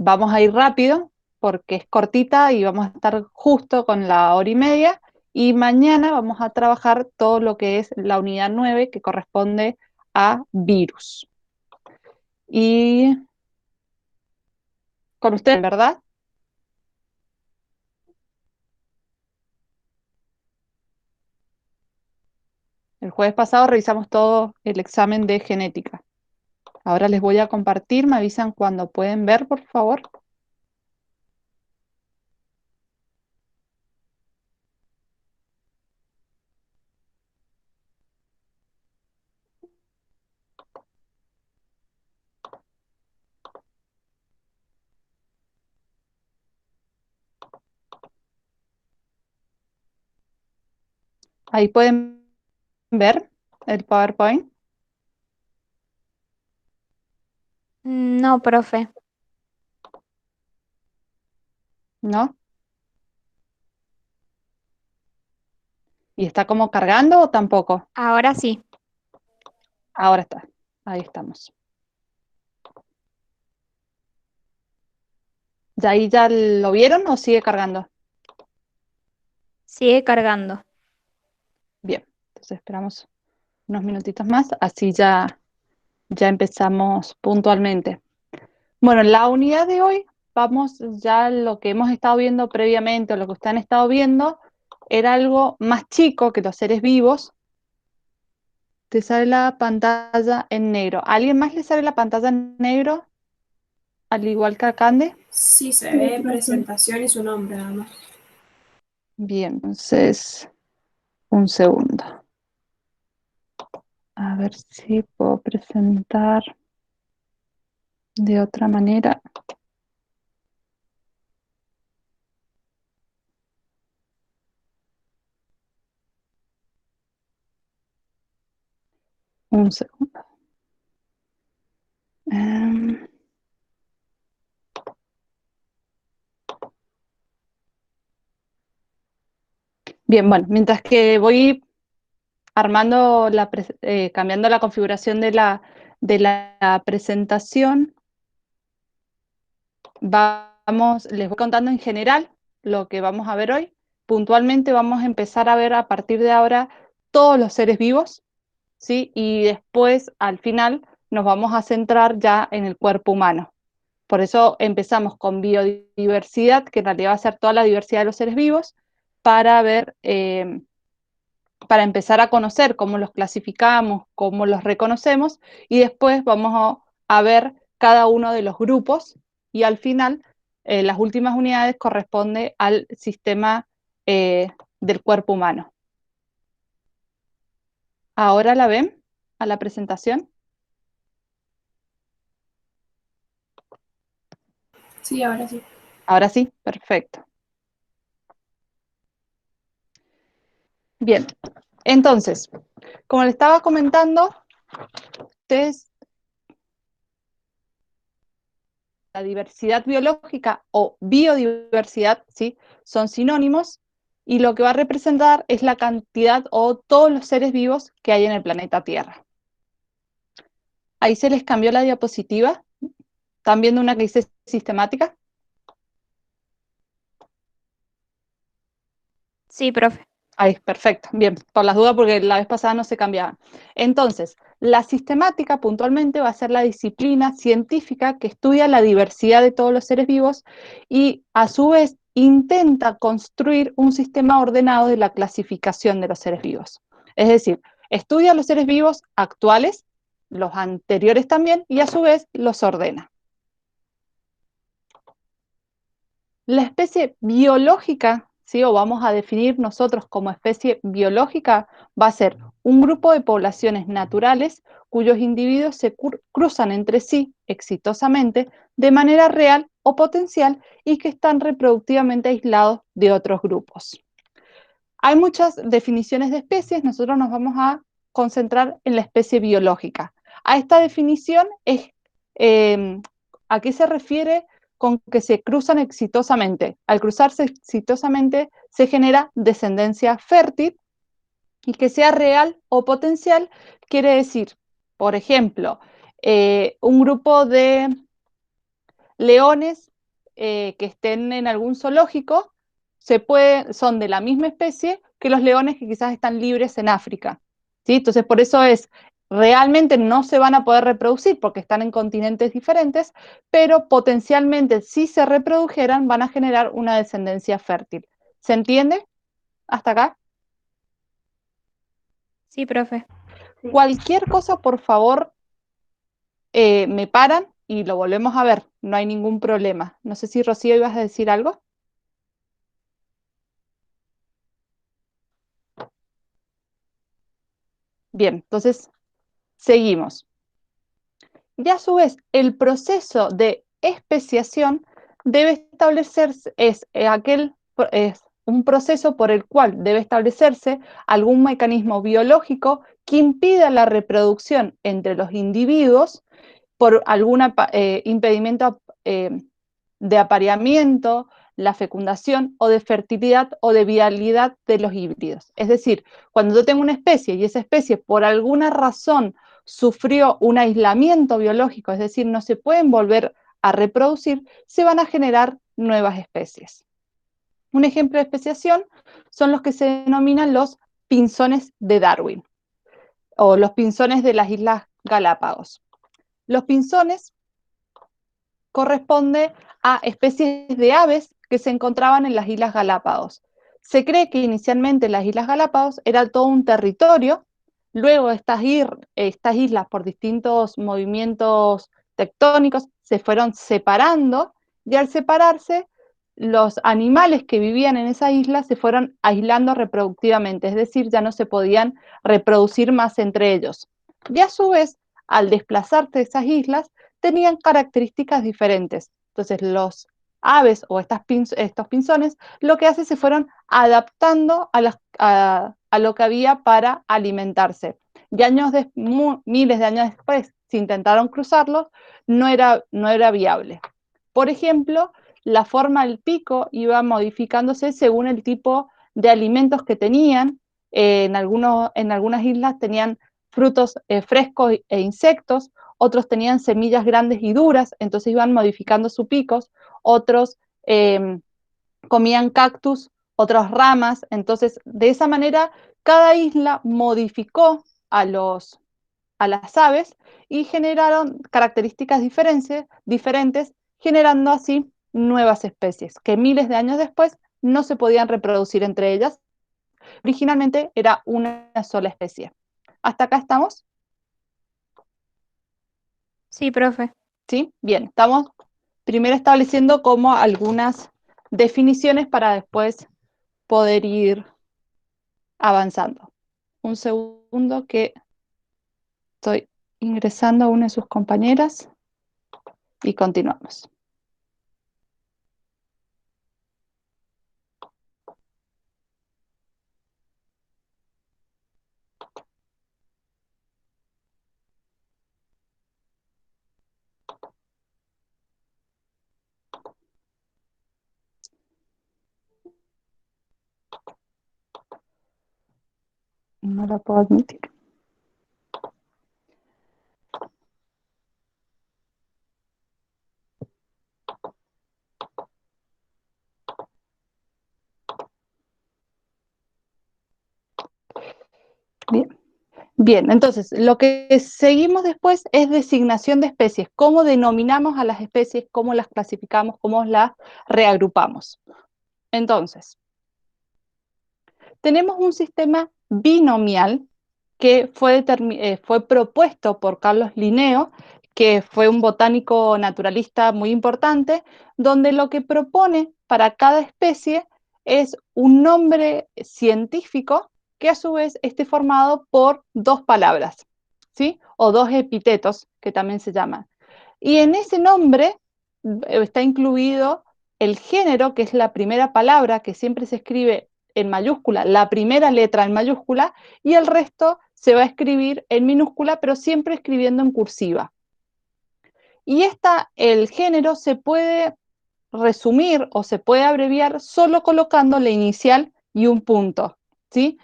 vamos a ir rápido porque es cortita y vamos a estar justo con la hora y media. Y mañana vamos a trabajar todo lo que es la unidad 9 que corresponde a virus. Y con ustedes, ¿verdad? El jueves pasado revisamos todo el examen de genética. Ahora les voy a compartir, me avisan cuando pueden ver, por favor. Ahí pueden ver el PowerPoint, No, profe. ¿no? ¿Y está como cargando o tampoco? Ahora sí. Ahora está, ahí estamos. ¿Ya ahí ya lo vieron o sigue cargando? Sigue cargando. Bien, entonces esperamos unos minutitos más, así ya empezamos puntualmente. Bueno, en la unidad de hoy vamos ya lo que hemos estado viendo previamente o lo que ustedes han estado viendo era algo más chico que los seres vivos. Te sale la pantalla en negro. ¿A alguien más le sale la pantalla en negro? Al igual que a Cande. Sí, se ve presentación y su nombre nada más. Bien, entonces, un segundo. A ver si puedo presentar de otra manera. Un segundo. Em, Bien, bueno, mientras que voy armando cambiando la configuración de la presentación, les voy contando en general lo que vamos a ver hoy. Puntualmente vamos a empezar a ver a partir de ahora todos los seres vivos, ¿sí? Y después, al final, nos vamos a centrar ya en el cuerpo humano. Por eso empezamos con biodiversidad, que en realidad va a ser toda la diversidad de los seres vivos, para ver, para empezar a conocer cómo los clasificamos, cómo los reconocemos, y después vamos a ver cada uno de los grupos, y al final, las últimas unidades corresponde al sistema del cuerpo humano. ¿Ahora la ven a la presentación? Sí, ahora sí. Ahora sí, perfecto. Bien, entonces, como le estaba comentando, ustedes, la diversidad biológica o biodiversidad, ¿sí? Son sinónimos y lo que va a representar es la cantidad o todos los seres vivos que hay en el planeta Tierra. Ahí se les cambió la diapositiva. ¿Están viendo una que dice sistemática? Sí, profe. Ahí, perfecto. Bien, por las dudas, porque la vez pasada no se cambiaban. Entonces, la sistemática puntualmente va a ser la disciplina científica que estudia la diversidad de todos los seres vivos y a su vez intenta construir un sistema ordenado de la clasificación de los seres vivos. Es decir, estudia los seres vivos actuales, los anteriores también, y a su vez los ordena. La especie biológica, ¿sí? O vamos a definir nosotros como especie biológica, va a ser un grupo de poblaciones naturales cuyos individuos se cruzan entre sí exitosamente de manera real o potencial y que están reproductivamente aislados de otros grupos. Hay muchas definiciones de especies, nosotros nos vamos a concentrar en la especie biológica. A esta definición es, ¿a qué se refiere con que se cruzan exitosamente? Al cruzarse exitosamente se genera descendencia fértil y que sea real o potencial quiere decir, por ejemplo, un grupo de leones que estén en algún zoológico son de la misma especie que los leones que quizás están libres en África, ¿sí? Entonces, por eso realmente no se van a poder reproducir porque están en continentes diferentes, pero potencialmente si se reprodujeran van a generar una descendencia fértil. ¿Se entiende hasta acá? Sí, profe. Cualquier cosa, por favor, me paran y lo volvemos a ver, no hay ningún problema. No sé si Rocío ibas a decir algo. Bien, entonces seguimos. Y a su vez, el proceso de especiación debe establecerse, es un proceso por el cual debe establecerse algún mecanismo biológico que impida la reproducción entre los individuos por algún impedimento de apareamiento, la fecundación o de fertilidad o de viabilidad de los híbridos. Es decir, cuando yo tengo una especie y esa especie por alguna razón sufrió un aislamiento biológico, es decir, no se pueden volver a reproducir, se van a generar nuevas especies. Un ejemplo de especiación son los que se denominan los pinzones de Darwin o los pinzones de las Islas Galápagos. Los pinzones corresponden a especies de aves que se encontraban en las Islas Galápagos. Se cree que inicialmente las Islas Galápagos era todo un territorio, luego estas islas por distintos movimientos tectónicos se fueron separando y al separarse los animales que vivían en esa isla se fueron aislando reproductivamente, es decir, ya no se podían reproducir más entre ellos. Y a su vez, al desplazarse esas islas, tenían características diferentes. Entonces, los aves o estos pinzones lo que hacen se fueron adaptando a lo que había para alimentarse. Y miles de años después, si intentaron cruzarlos, no era viable. Por ejemplo, la forma del pico iba modificándose según el tipo de alimentos que tenían. En algunas islas tenían frutos frescos e insectos, otros tenían semillas grandes y duras, entonces iban modificando sus picos, otros comían cactus, otras ramas, entonces de esa manera cada isla modificó a las aves y generaron características diferentes, generando así nuevas especies que miles de años después no se podían reproducir entre ellas. Originalmente era una sola especie. ¿Hasta acá estamos? Sí, profe. ¿Sí? Bien, estamos primero estableciendo como algunas definiciones para después poder ir avanzando. Un segundo que estoy ingresando a una de sus compañeras y continuamos. No la puedo admitir. Bien. Bien, entonces lo que seguimos después es designación de especies. ¿Cómo denominamos a las especies? ¿Cómo las clasificamos? ¿Cómo las reagrupamos? Entonces, tenemos un sistema binomial que fue propuesto por Carlos Linneo, que fue un botánico naturalista muy importante, donde lo que propone para cada especie es un nombre científico que a su vez esté formado por dos palabras, ¿sí? O dos epítetos, que también se llaman. Y en ese nombre está incluido el género, que es la primera palabra que siempre se escribe en mayúscula, la primera letra en mayúscula, y el resto se va a escribir en minúscula, pero siempre escribiendo en cursiva. Y el género se puede resumir o se puede abreviar solo colocando la inicial y un punto, ¿sí?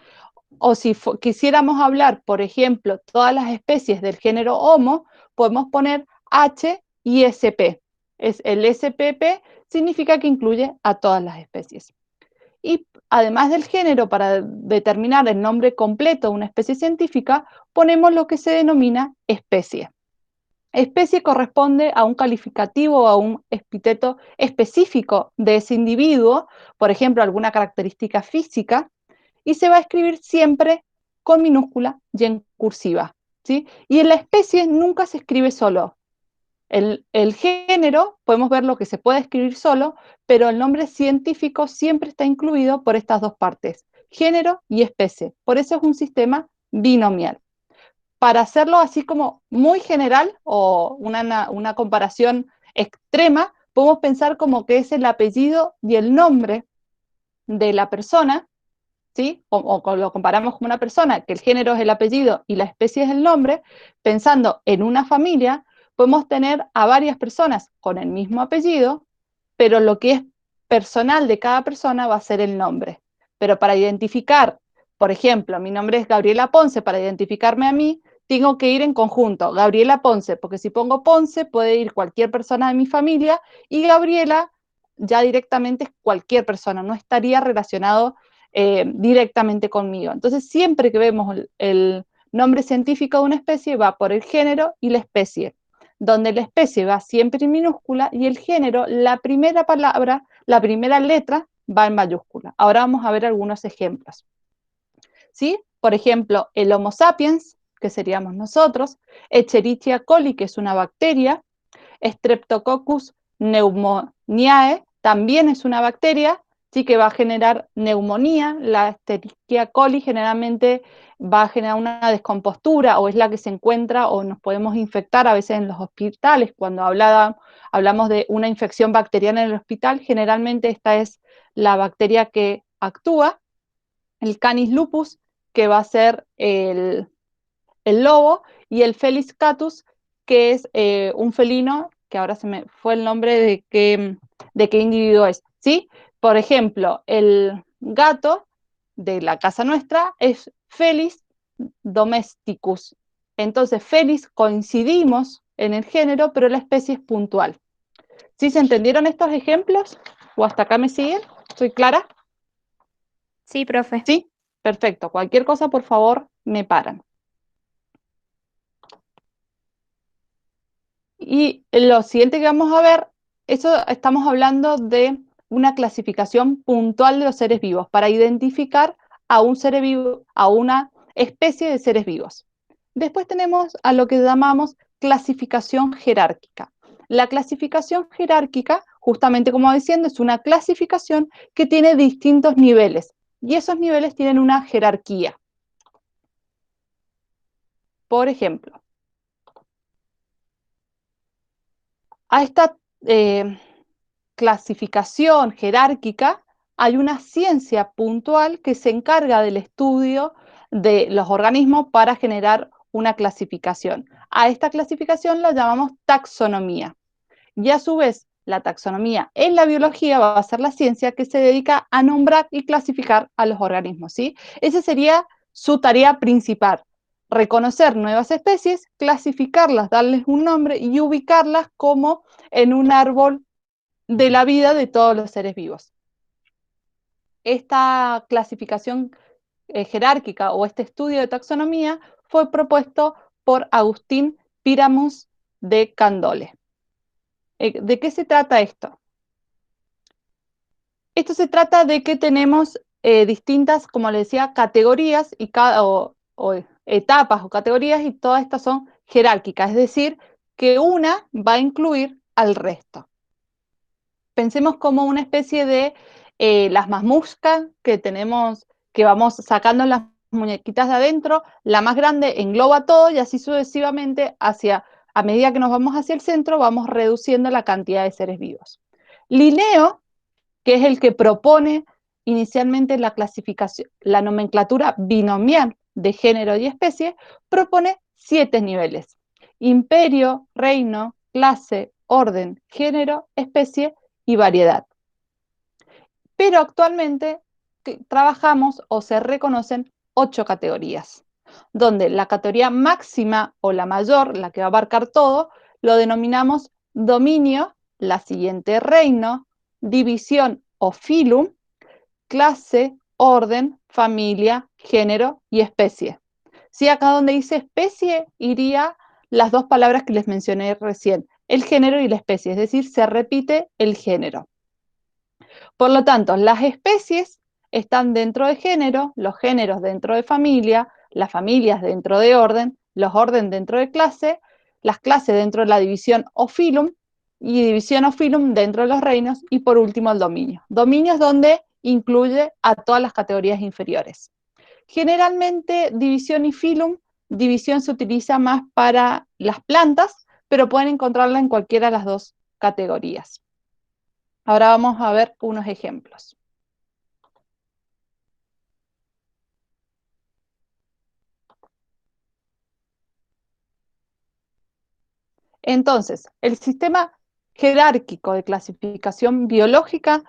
O si quisiéramos hablar, por ejemplo, todas las especies del género Homo, podemos poner H y SP. Es el SPP significa que incluye a todas las especies. Y además del género, para determinar el nombre completo de una especie científica, ponemos lo que se denomina especie. Especie corresponde a un calificativo o a un epíteto específico de ese individuo, por ejemplo, alguna característica física, y se va a escribir siempre con minúscula y en cursiva, ¿sí? Y en la especie nunca se escribe solo. El género, podemos ver lo que se puede escribir solo, pero el nombre científico siempre está incluido por estas dos partes, género y especie. Por eso es un sistema binomial. Para hacerlo así como muy general o una comparación extrema, podemos pensar como que es el apellido y el nombre de la persona, ¿sí? O lo comparamos como una persona, que el género es el apellido y la especie es el nombre, pensando en una familia, podemos tener a varias personas con el mismo apellido, pero lo que es personal de cada persona va a ser el nombre. Pero para identificar, por ejemplo, mi nombre es Gabriela Ponce, para identificarme a mí, tengo que ir en conjunto, Gabriela Ponce, porque si pongo Ponce puede ir cualquier persona de mi familia y Gabriela ya directamente es cualquier persona, no estaría relacionado directamente conmigo. Entonces, siempre que vemos el nombre científico de una especie, va por el género y la especie, donde la especie va siempre en minúscula y el género, la primera palabra, la primera letra, va en mayúscula. Ahora vamos a ver algunos ejemplos. ¿Sí? Por ejemplo, el Homo sapiens, que seríamos nosotros, Escherichia coli, que es una bacteria, Streptococcus pneumoniae, también es una bacteria, sí que va a generar neumonía. La Escherichia coli generalmente va a generar una descompostura o es la que se encuentra o nos podemos infectar a veces en los hospitales. Cuando hablamos de una infección bacteriana en el hospital, generalmente esta es la bacteria que actúa. El Canis lupus, que va a ser el lobo, y el Felis catus, que es un felino, que ahora se me fue el nombre de qué individuo es, ¿sí? Por ejemplo, el gato de la casa nuestra es Felis domesticus. Entonces, Felis coincidimos en el género, pero la especie es puntual. ¿Sí se entendieron estos ejemplos? ¿O hasta acá me siguen? ¿Soy clara? Sí, profe. Sí, perfecto. Cualquier cosa, por favor, me paran. Y lo siguiente que vamos a ver, eso estamos hablando de una clasificación puntual de los seres vivos para identificar a un ser vivo, a una especie de seres vivos. Después tenemos a lo que llamamos clasificación jerárquica. La clasificación jerárquica, justamente como diciendo, es una clasificación que tiene distintos niveles y esos niveles tienen una jerarquía. Por ejemplo, a esta clasificación jerárquica hay una ciencia puntual que se encarga del estudio de los organismos para generar una clasificación. A esta clasificación la llamamos taxonomía. Y a su vez, la taxonomía en la biología va a ser la ciencia que se dedica a nombrar y clasificar a los organismos, ¿sí? Esa sería su tarea principal, reconocer nuevas especies, clasificarlas, darles un nombre y ubicarlas como en un árbol de la vida de todos los seres vivos. Esta clasificación jerárquica o este estudio de taxonomía fue propuesto por Agustín Pyramus de Candolle. ¿De qué se trata esto? Esto se trata de que tenemos distintas, como les decía, categorías y o etapas o categorías y todas estas son jerárquicas, es decir, que una va a incluir al resto. Pensemos como una especie de las mamuscas que tenemos, que vamos sacando las muñequitas de adentro, la más grande engloba todo y así sucesivamente a medida que nos vamos hacia el centro, vamos reduciendo la cantidad de seres vivos. Linneo, que es el que propone inicialmente la clasificación, la nomenclatura binomial de género y especie, propone 7 niveles: imperio, reino, clase, orden, género, especie y variedad. Pero actualmente trabajamos o se reconocen 8 categorías, donde la categoría máxima o la mayor, la que va a abarcar todo, lo denominamos dominio la siguiente reino, división o filum, clase, orden, familia, género y especie. ¿Sí? Acá donde dice especie iría las dos palabras que les mencioné recién, el género y la especie, es decir, se repite el género. Por lo tanto, las especies están dentro de género, los géneros dentro de familia, las familias dentro de orden, los orden dentro de clase, las clases dentro de la división o filum, y división o filum dentro de los reinos, y por último el dominio. Dominio es donde incluye a todas las categorías inferiores. Generalmente división y filum, división se utiliza más para las plantas, pero pueden encontrarla en cualquiera de las dos categorías. Ahora vamos a ver unos ejemplos. Entonces, el sistema jerárquico de clasificación biológica,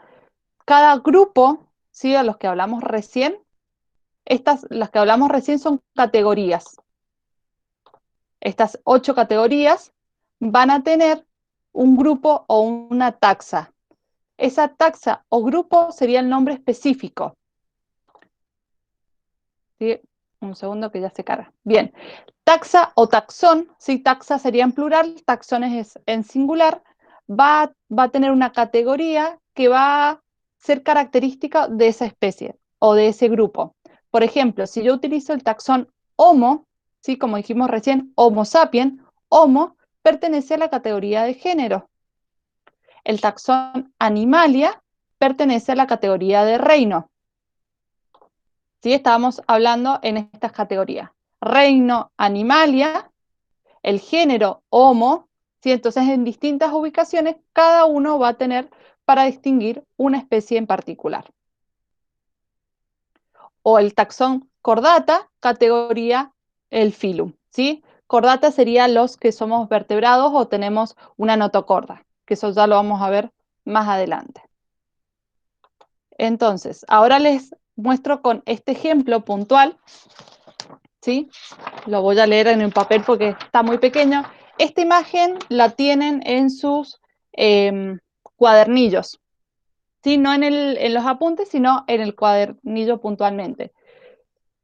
cada grupo, ¿sí? A los que hablamos recién, las que hablamos recién son categorías. Estas 8 categorías van a tener un grupo o una taxa. Esa taxa o grupo sería el nombre específico. ¿Sí? Un segundo que ya se carga. Bien. Taxa o taxón, si taxa sería en plural, taxón es en singular, va a tener una categoría que va a ser característica de esa especie o de ese grupo. Por ejemplo, si yo utilizo el taxón Homo, ¿sí? Como dijimos recién, Homo sapiens, Homo pertenece a la categoría de género. El taxón Animalia pertenece a la categoría de reino. ¿Sí? Estábamos hablando en estas categorías. Reino Animalia, el género Homo, ¿sí? Entonces en distintas ubicaciones cada uno va a tener para distinguir una especie en particular. O el taxón Chordata, categoría el filum, ¿sí? Chordata sería los que somos vertebrados o tenemos una notocorda, que eso ya lo vamos a ver más adelante. Entonces, ahora les muestro con este ejemplo puntual, ¿sí? Lo voy a leer en el papel porque está muy pequeño. Esta imagen la tienen en sus cuadernillos, ¿sí? No en los apuntes, sino en el cuadernillo puntualmente.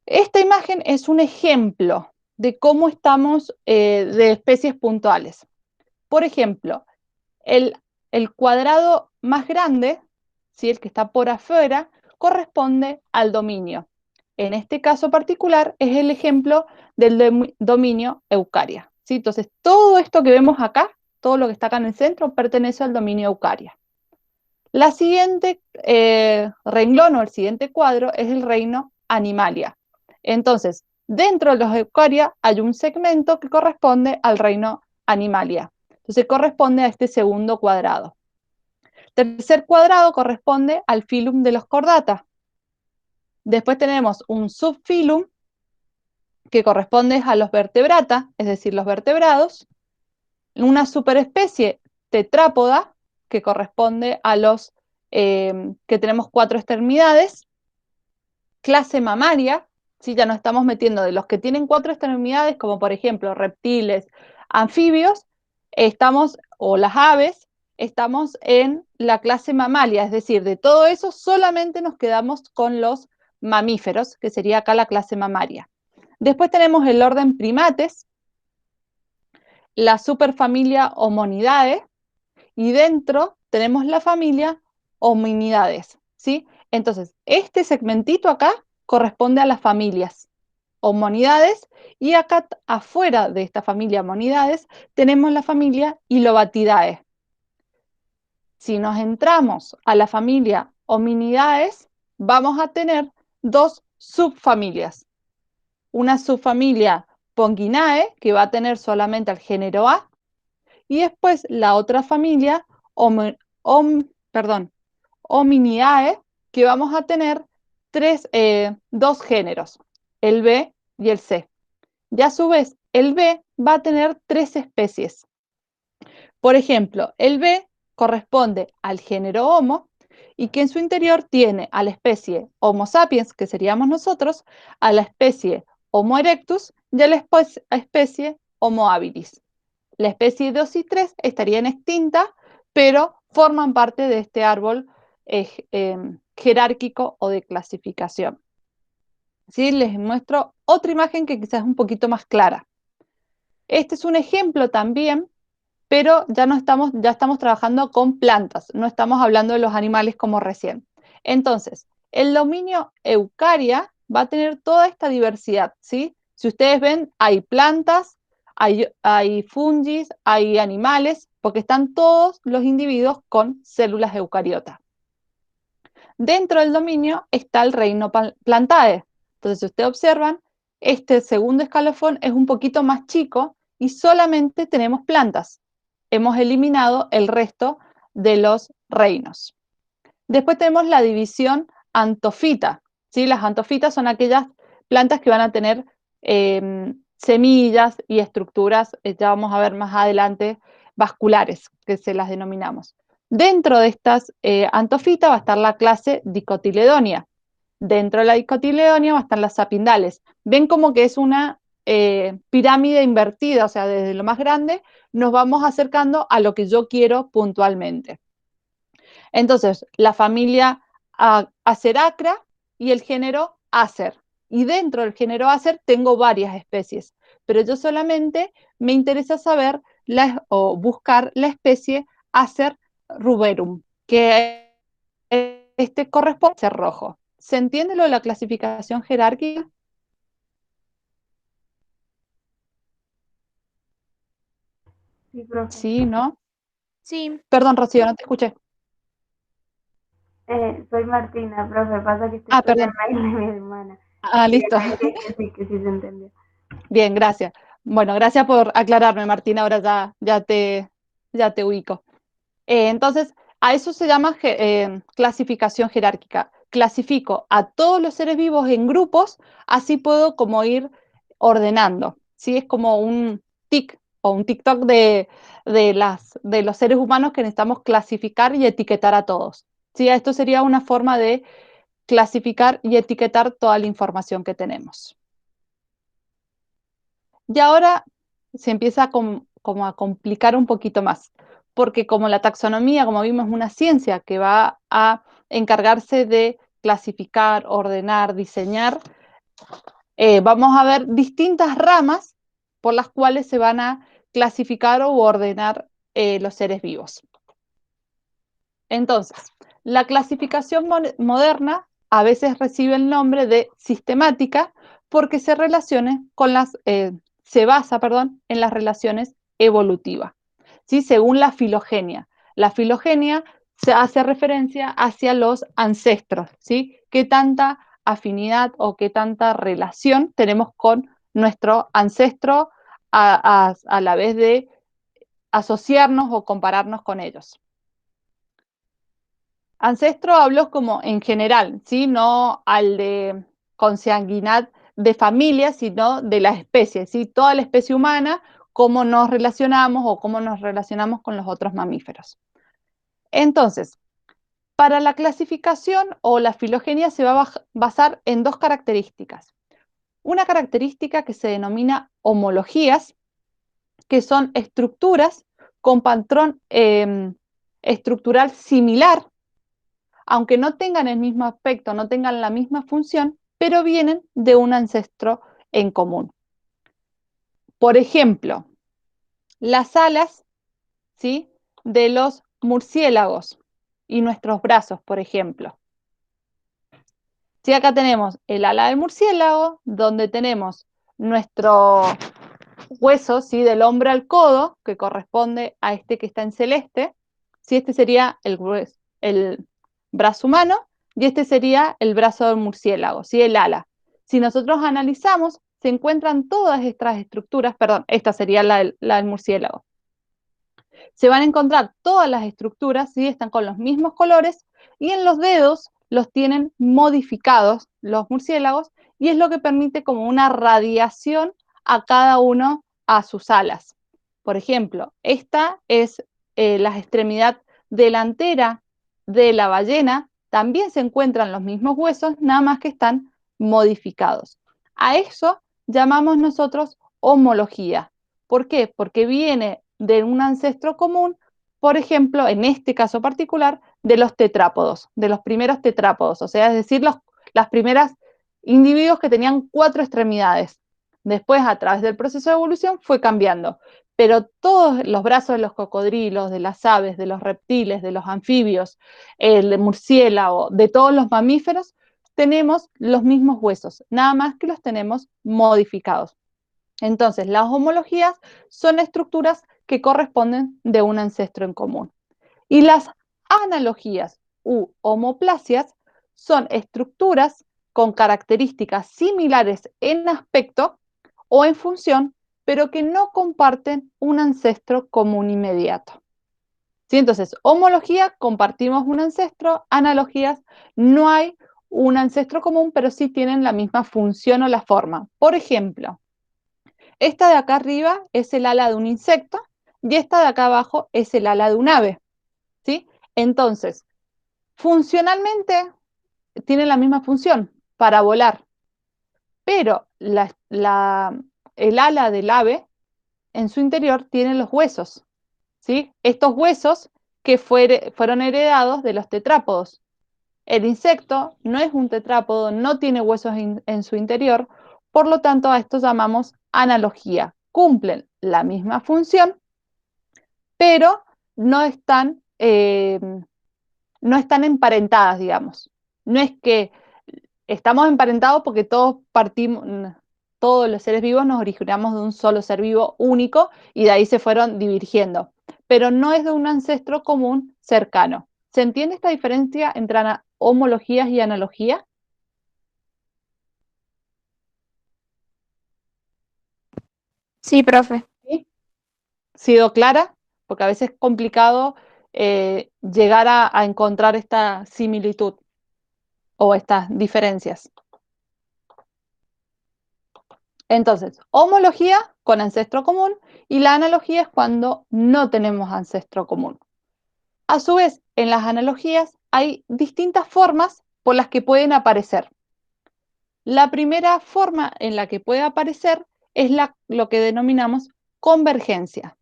Esta imagen es un ejemplo de cómo estamos de especies puntuales. Por ejemplo, el cuadrado más grande, ¿sí? El que está por afuera, corresponde al dominio. En este caso particular es el ejemplo del dominio Eucaria, ¿sí? Entonces, todo esto que vemos acá, todo lo que está acá en el centro, pertenece al dominio Eucaria. La siguiente renglón o el siguiente cuadro es el reino Animalia. Entonces, dentro de los Eucaria hay un segmento que corresponde al reino Animalia. Entonces, corresponde a este segundo cuadrado. Tercer cuadrado corresponde al filum de los Chordata. Después tenemos un subfilum que corresponde a los vertebrata, es decir, los vertebrados. Una superespecie tetrápoda que corresponde a los que tenemos 4 extremidades. Clase mamaria, ¿sí? Ya nos estamos metiendo de los que tienen 4 extremidades, como por ejemplo reptiles, anfibios, o las aves, estamos en la clase mamalia, es decir, de todo eso solamente nos quedamos con los mamíferos, que sería acá la clase mamaria. Después tenemos el orden primates, la superfamilia Hominidae, y dentro tenemos la familia Hominidades, ¿sí? Entonces, este segmentito acá corresponde a las familias Hominidades, y acá afuera de esta familia Hominidades tenemos la familia Hilobatidae. Si nos entramos a la familia Hominidaes, vamos a tener dos subfamilias. Una subfamilia Ponginae, que va a tener solamente al género A, y después la otra familia Hominidae, que vamos a tener dos géneros, el B y el C. Y a su vez, el B va a tener 3 especies. Por ejemplo, el B corresponde al género Homo y que en su interior tiene a la especie Homo sapiens, que seríamos nosotros, a la especie Homo erectus y a la especie Homo habilis. La especie 2 y 3 estarían extintas pero forman parte de este árbol jerárquico o de clasificación. ¿Sí? Les muestro otra imagen que quizás es un poquito más clara. Este es un ejemplo también, pero ya estamos trabajando con plantas, no estamos hablando de los animales como recién. Entonces, el dominio Eukarya va a tener toda esta diversidad, ¿sí? Si ustedes ven, hay plantas, hay fungis, hay animales, porque están todos los individuos con células eucariotas. Dentro del dominio está el reino Plantae. Entonces, si ustedes observan, este segundo escalafón es un poquito más chico y solamente tenemos plantas. Hemos eliminado el resto de los reinos. Después tenemos la división antofita, ¿sí? Las antofitas son aquellas plantas que van a tener semillas y estructuras, ya vamos a ver más adelante, vasculares, que se las denominamos. Dentro de estas antofitas va a estar la clase Dicotiledonia. Dentro de la Dicotiledonia va a estar las sapindales. Ven como que es una pirámide invertida, o sea, desde lo más grande nos vamos acercando a lo que yo quiero puntualmente. Entonces, la familia Aceracra y el género Acer. Y dentro del género Acer tengo varias especies, pero yo solamente me interesa saber o buscar la especie Acer ruberum, que este corresponde a ser rojo. ¿Se entiende lo de la clasificación jerárquica? Sí, profe. Sí, ¿no? Sí, Perdón, Rocío, no te escuché. Soy Martina, profe. Pasa que estoy con el Perdón. mail de mi hermana. Listo. Que sí se entendió. Bien, gracias. Bueno, gracias por aclararme, Martina. Ahora ya te ubico. Entonces, a eso se llama clasificación jerárquica. Clasifico a todos los seres vivos en grupos, así puedo como ir ordenando. ¿Sí? Es como un tic o un TikTok de los seres humanos que necesitamos clasificar y etiquetar a todos. ¿Sí? Esto sería una forma de clasificar y etiquetar toda la información que tenemos. Y ahora se empieza como a complicar un poquito más, porque como la taxonomía, como vimos, es una ciencia que va a encargarse de clasificar, ordenar, diseñar, vamos a ver distintas ramas por las cuales se van a clasificar o ordenar los seres vivos. Entonces, la clasificación moderna a veces recibe el nombre de sistemática porque se basa, en las relaciones evolutivas, ¿sí? Según la filogenia. La filogenia se hace referencia hacia los ancestros, ¿sí? ¿Qué tanta afinidad o qué tanta relación tenemos con nuestro ancestro a la vez de asociarnos o compararnos con ellos? Ancestro hablo como en general, ¿sí? No al de consanguinidad de familia, sino de la especie, ¿sí? Toda la especie humana, cómo nos relacionamos o cómo nos relacionamos con los otros mamíferos. Entonces, para la clasificación o la filogenia se va a basar en dos características. Una característica que se denomina homologías, que son estructuras con patrón estructural similar, aunque no tengan el mismo aspecto, no tengan la misma función, pero vienen de un ancestro en común. Por ejemplo, las alas, ¿sí?, de los murciélagos y nuestros brazos, por ejemplo. Si acá tenemos el ala del murciélago, donde tenemos nuestro hueso, ¿sí?, del hombro al codo, que corresponde a este que está en celeste. ¿Sí? Este sería el brazo humano y este sería el brazo del murciélago, ¿sí?, el ala. Si nosotros analizamos, se encuentran todas estas estructuras, perdón, esta sería la del murciélago. Se van a encontrar todas las estructuras, ¿sí?, están con los mismos colores y en los dedos los tienen modificados los murciélagos y es lo que permite como una radiación a cada uno a sus alas. Por ejemplo, esta es la extremidad delantera de la ballena, también se encuentran los mismos huesos, nada más que están modificados. A eso llamamos nosotros homología. ¿Por qué? Porque viene de un ancestro común, por ejemplo, en este caso particular, de los tetrápodos, de los primeros tetrápodos, o sea, es decir, las primeras individuos que tenían 4 extremidades. Después, a través del proceso de evolución, fue cambiando. Pero todos los brazos de los cocodrilos, de las aves, de los reptiles, de los anfibios, el murciélago, de todos los mamíferos, tenemos los mismos huesos, nada más que los tenemos modificados. Entonces, las homologías son estructuras que corresponden de un ancestro en común. Y las analogías u homoplasias son estructuras con características similares en aspecto o en función, pero que no comparten un ancestro común inmediato. ¿Sí? Entonces, homología, compartimos un ancestro; analogías, no hay un ancestro común, pero sí tienen la misma función o la forma. Por ejemplo, esta de acá arriba es el ala de un insecto y esta de acá abajo es el ala de un ave. ¿Sí? Entonces, funcionalmente tienen la misma función, para volar, pero el ala del ave en su interior tiene los huesos, ¿sí? Estos huesos que fueron heredados de los tetrápodos. El insecto no es un tetrápodo, no tiene huesos en su interior, por lo tanto a esto llamamos analogía. Cumplen la misma función, pero no están emparentadas, digamos. No es que estamos emparentados porque todos los seres vivos nos originamos de un solo ser vivo único y de ahí se fueron divergiendo, pero no es de un ancestro común cercano. ¿Se entiende esta diferencia entre homologías y analogías? Sí, profe. ¿Sí? ¿Sido clara? Porque a veces es complicado llegar a encontrar esta similitud o estas diferencias. Entonces, homología con ancestro común y la analogía es cuando no tenemos ancestro común. A su vez, en las analogías hay distintas formas por las que pueden aparecer. La primera forma en la que puede aparecer es lo que denominamos convergencia,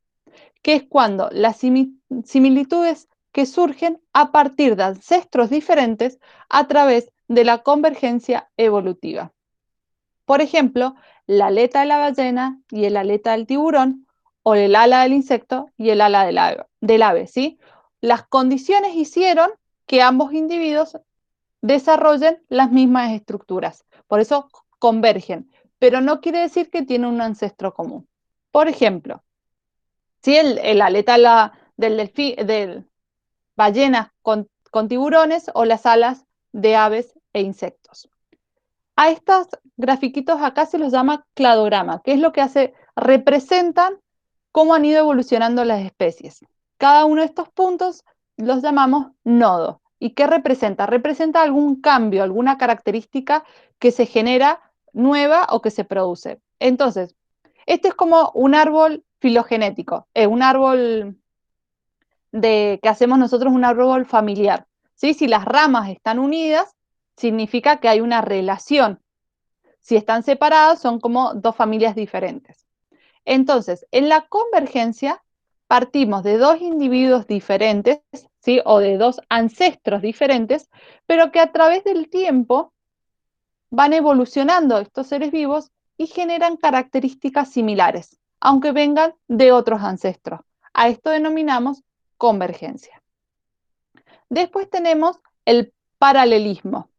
que es cuando las similitudes que surgen a partir de ancestros diferentes a través de la convergencia evolutiva. Por ejemplo, la aleta de la ballena y el aleta del tiburón, o el ala del insecto y el ala del ave, ¿sí? Las condiciones hicieron que ambos individuos desarrollen las mismas estructuras. Por eso convergen, pero no quiere decir que tienen un ancestro común. Por ejemplo, si el aleta del ballena con tiburones o las alas de aves e insectos. A estos grafiquitos acá se los llama cladograma, que es lo que hace, representan cómo han ido evolucionando las especies. Cada uno de estos puntos los llamamos nodo. ¿Y qué representa? Representa algún cambio, alguna característica que se genera nueva o que se produce. Entonces, este es como un árbol filogenético, un árbol que hacemos nosotros, un árbol familiar. ¿Sí? Si las ramas están unidas, significa que hay una relación. Si están separadas, son como dos familias diferentes. Entonces, en la convergencia partimos de dos individuos diferentes, ¿sí? O de dos ancestros diferentes, pero que a través del tiempo van evolucionando estos seres vivos y generan características similares, aunque vengan de otros ancestros. A esto denominamos convergencia. Después tenemos el paralelismo.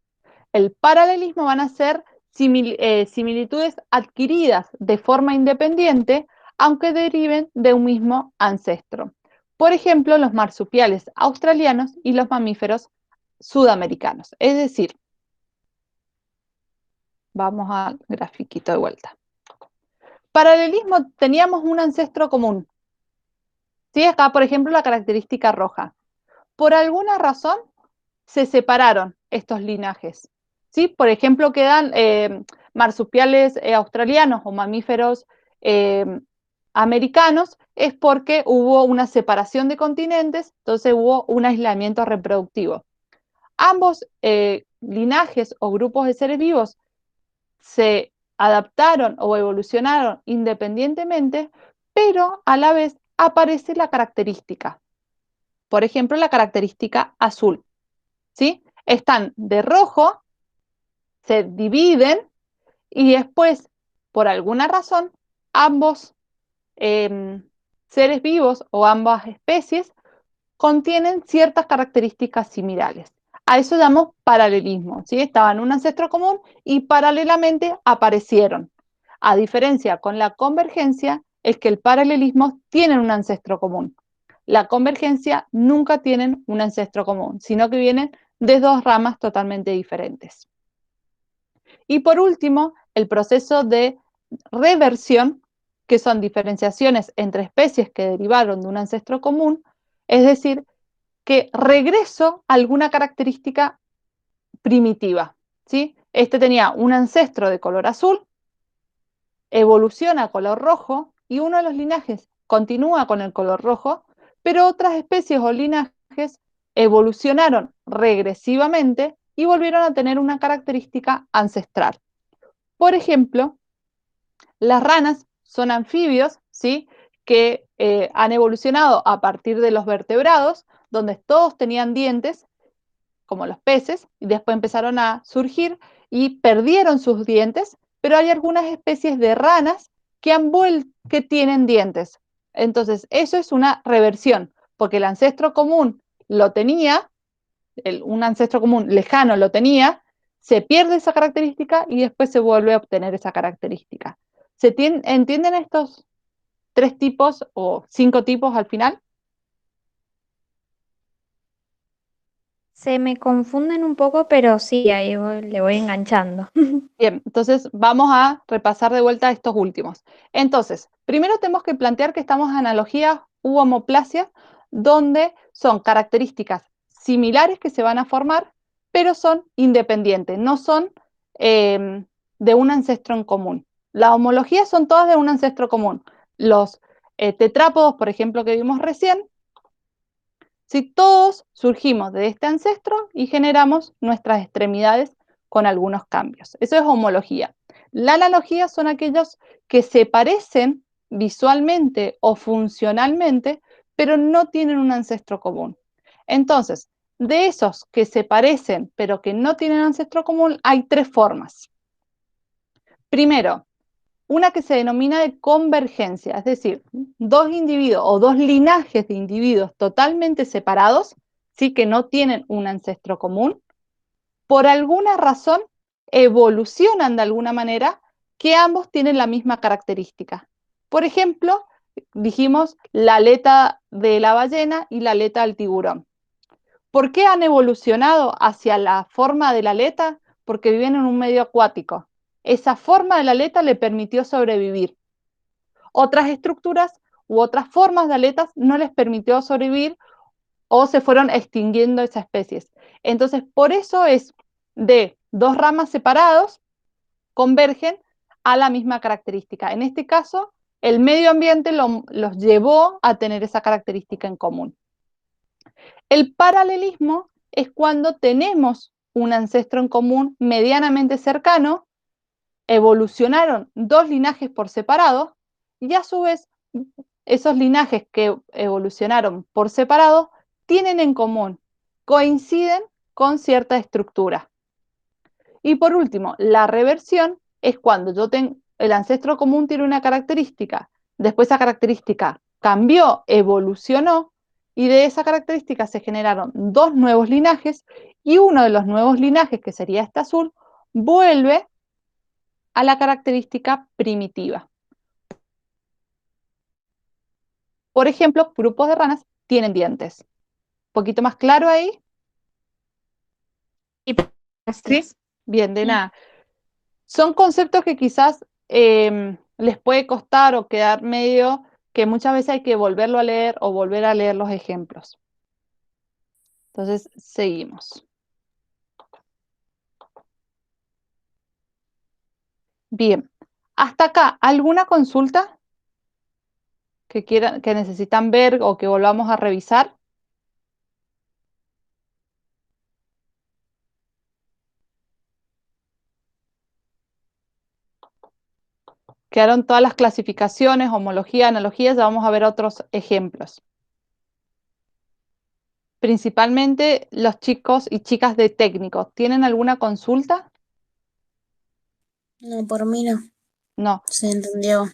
El paralelismo van a ser similitudes adquiridas de forma independiente, aunque deriven de un mismo ancestro. Por ejemplo, los marsupiales australianos y los mamíferos sudamericanos. Es decir, vamos al grafiquito de vuelta. Paralelismo, teníamos un ancestro común. ¿Sí? Acá, por ejemplo, la característica roja. Por alguna razón, se separaron estos linajes. ¿Sí? Por ejemplo, quedan marsupiales australianos o mamíferos americanos, es porque hubo una separación de continentes, entonces hubo un aislamiento reproductivo. Ambos linajes o grupos de seres vivos se adaptaron o evolucionaron independientemente, pero a la vez aparece la característica. Por ejemplo, la característica azul, ¿sí? Están de rojo, se dividen y después, por alguna razón, ambos seres vivos o ambas especies contienen ciertas características similares. A eso llamamos paralelismo, ¿sí? Estaban en un ancestro común y paralelamente aparecieron. A diferencia con la convergencia, es que el paralelismo tiene un ancestro común. La convergencia nunca tienen un ancestro común, sino que vienen de dos ramas totalmente diferentes. Y por último, el proceso de reversión, que son diferenciaciones entre especies que derivaron de un ancestro común, es decir, que regreso a alguna característica primitiva, ¿sí? Este tenía un ancestro de color azul, evoluciona a color rojo y uno de los linajes continúa con el color rojo, pero otras especies o linajes evolucionaron regresivamente y volvieron a tener una característica ancestral. Por ejemplo, las ranas son anfibios, ¿sí? Que han evolucionado a partir de los vertebrados, donde todos tenían dientes, como los peces, y después empezaron a surgir y perdieron sus dientes, pero hay algunas especies de ranas que tienen dientes. Entonces, eso es una reversión, porque el ancestro común lo tenía, un ancestro común lejano lo tenía, se pierde esa característica y después se vuelve a obtener esa característica. ¿Entienden estos 3 tipos o 5 tipos al final? Se me confunden un poco, pero sí, ahí le voy enganchando. Bien, entonces vamos a repasar de vuelta estos últimos. Entonces, primero tenemos que plantear que estamos en analogías u homoplasias, donde son características similares que se van a formar, pero son independientes, no son de un ancestro en común. Las homologías son todas de un ancestro común. Los tetrápodos, por ejemplo, que vimos recién, si todos surgimos de este ancestro y generamos nuestras extremidades con algunos cambios. Eso es homología. La analogía son aquellos que se parecen visualmente o funcionalmente, pero no tienen un ancestro común. Entonces, de esos que se parecen, pero que no tienen ancestro común, hay 3 formas. Primero, una que se denomina de convergencia, es decir, 2 individuos o 2 linajes de individuos totalmente separados, ¿sí? Que no tienen un ancestro común, por alguna razón evolucionan de alguna manera que ambos tienen la misma característica. Por ejemplo, dijimos la aleta de la ballena y la aleta del tiburón. ¿Por qué han evolucionado hacia la forma de la aleta? Porque viven en un medio acuático. Esa forma de la aleta le permitió sobrevivir. Otras estructuras u otras formas de aletas no les permitió sobrevivir o se fueron extinguiendo esas especies. Entonces, por eso es de 2 ramas separados, convergen a la misma característica. En este caso, el medio ambiente los llevó a tener esa característica en común. El paralelismo es cuando tenemos un ancestro en común medianamente cercano, evolucionaron 2 linajes por separado y a su vez esos linajes que evolucionaron por separado tienen en común, coinciden con cierta estructura. Y por último, la reversión es cuando el ancestro común tiene una característica, después esa característica cambió, evolucionó, y de esa característica se generaron 2 nuevos linajes, y uno de los nuevos linajes, que sería este azul, vuelve a la característica primitiva. Por ejemplo, grupos de ranas tienen dientes. ¿Un poquito más claro ahí? Y ¿Sí? gracias. Bien, de nada. Son conceptos que quizás les puede costar o quedar medio, que muchas veces hay que volverlo a leer o volver a leer los ejemplos. Entonces, seguimos. Bien, hasta acá, ¿alguna consulta que necesitan ver o que volvamos a revisar? Quedaron todas las clasificaciones, homología, analogía, ya vamos a ver otros ejemplos. principalmente los chicos y chicas de técnico. ¿Tienen alguna consulta? No, por mí no. No, Se entendió.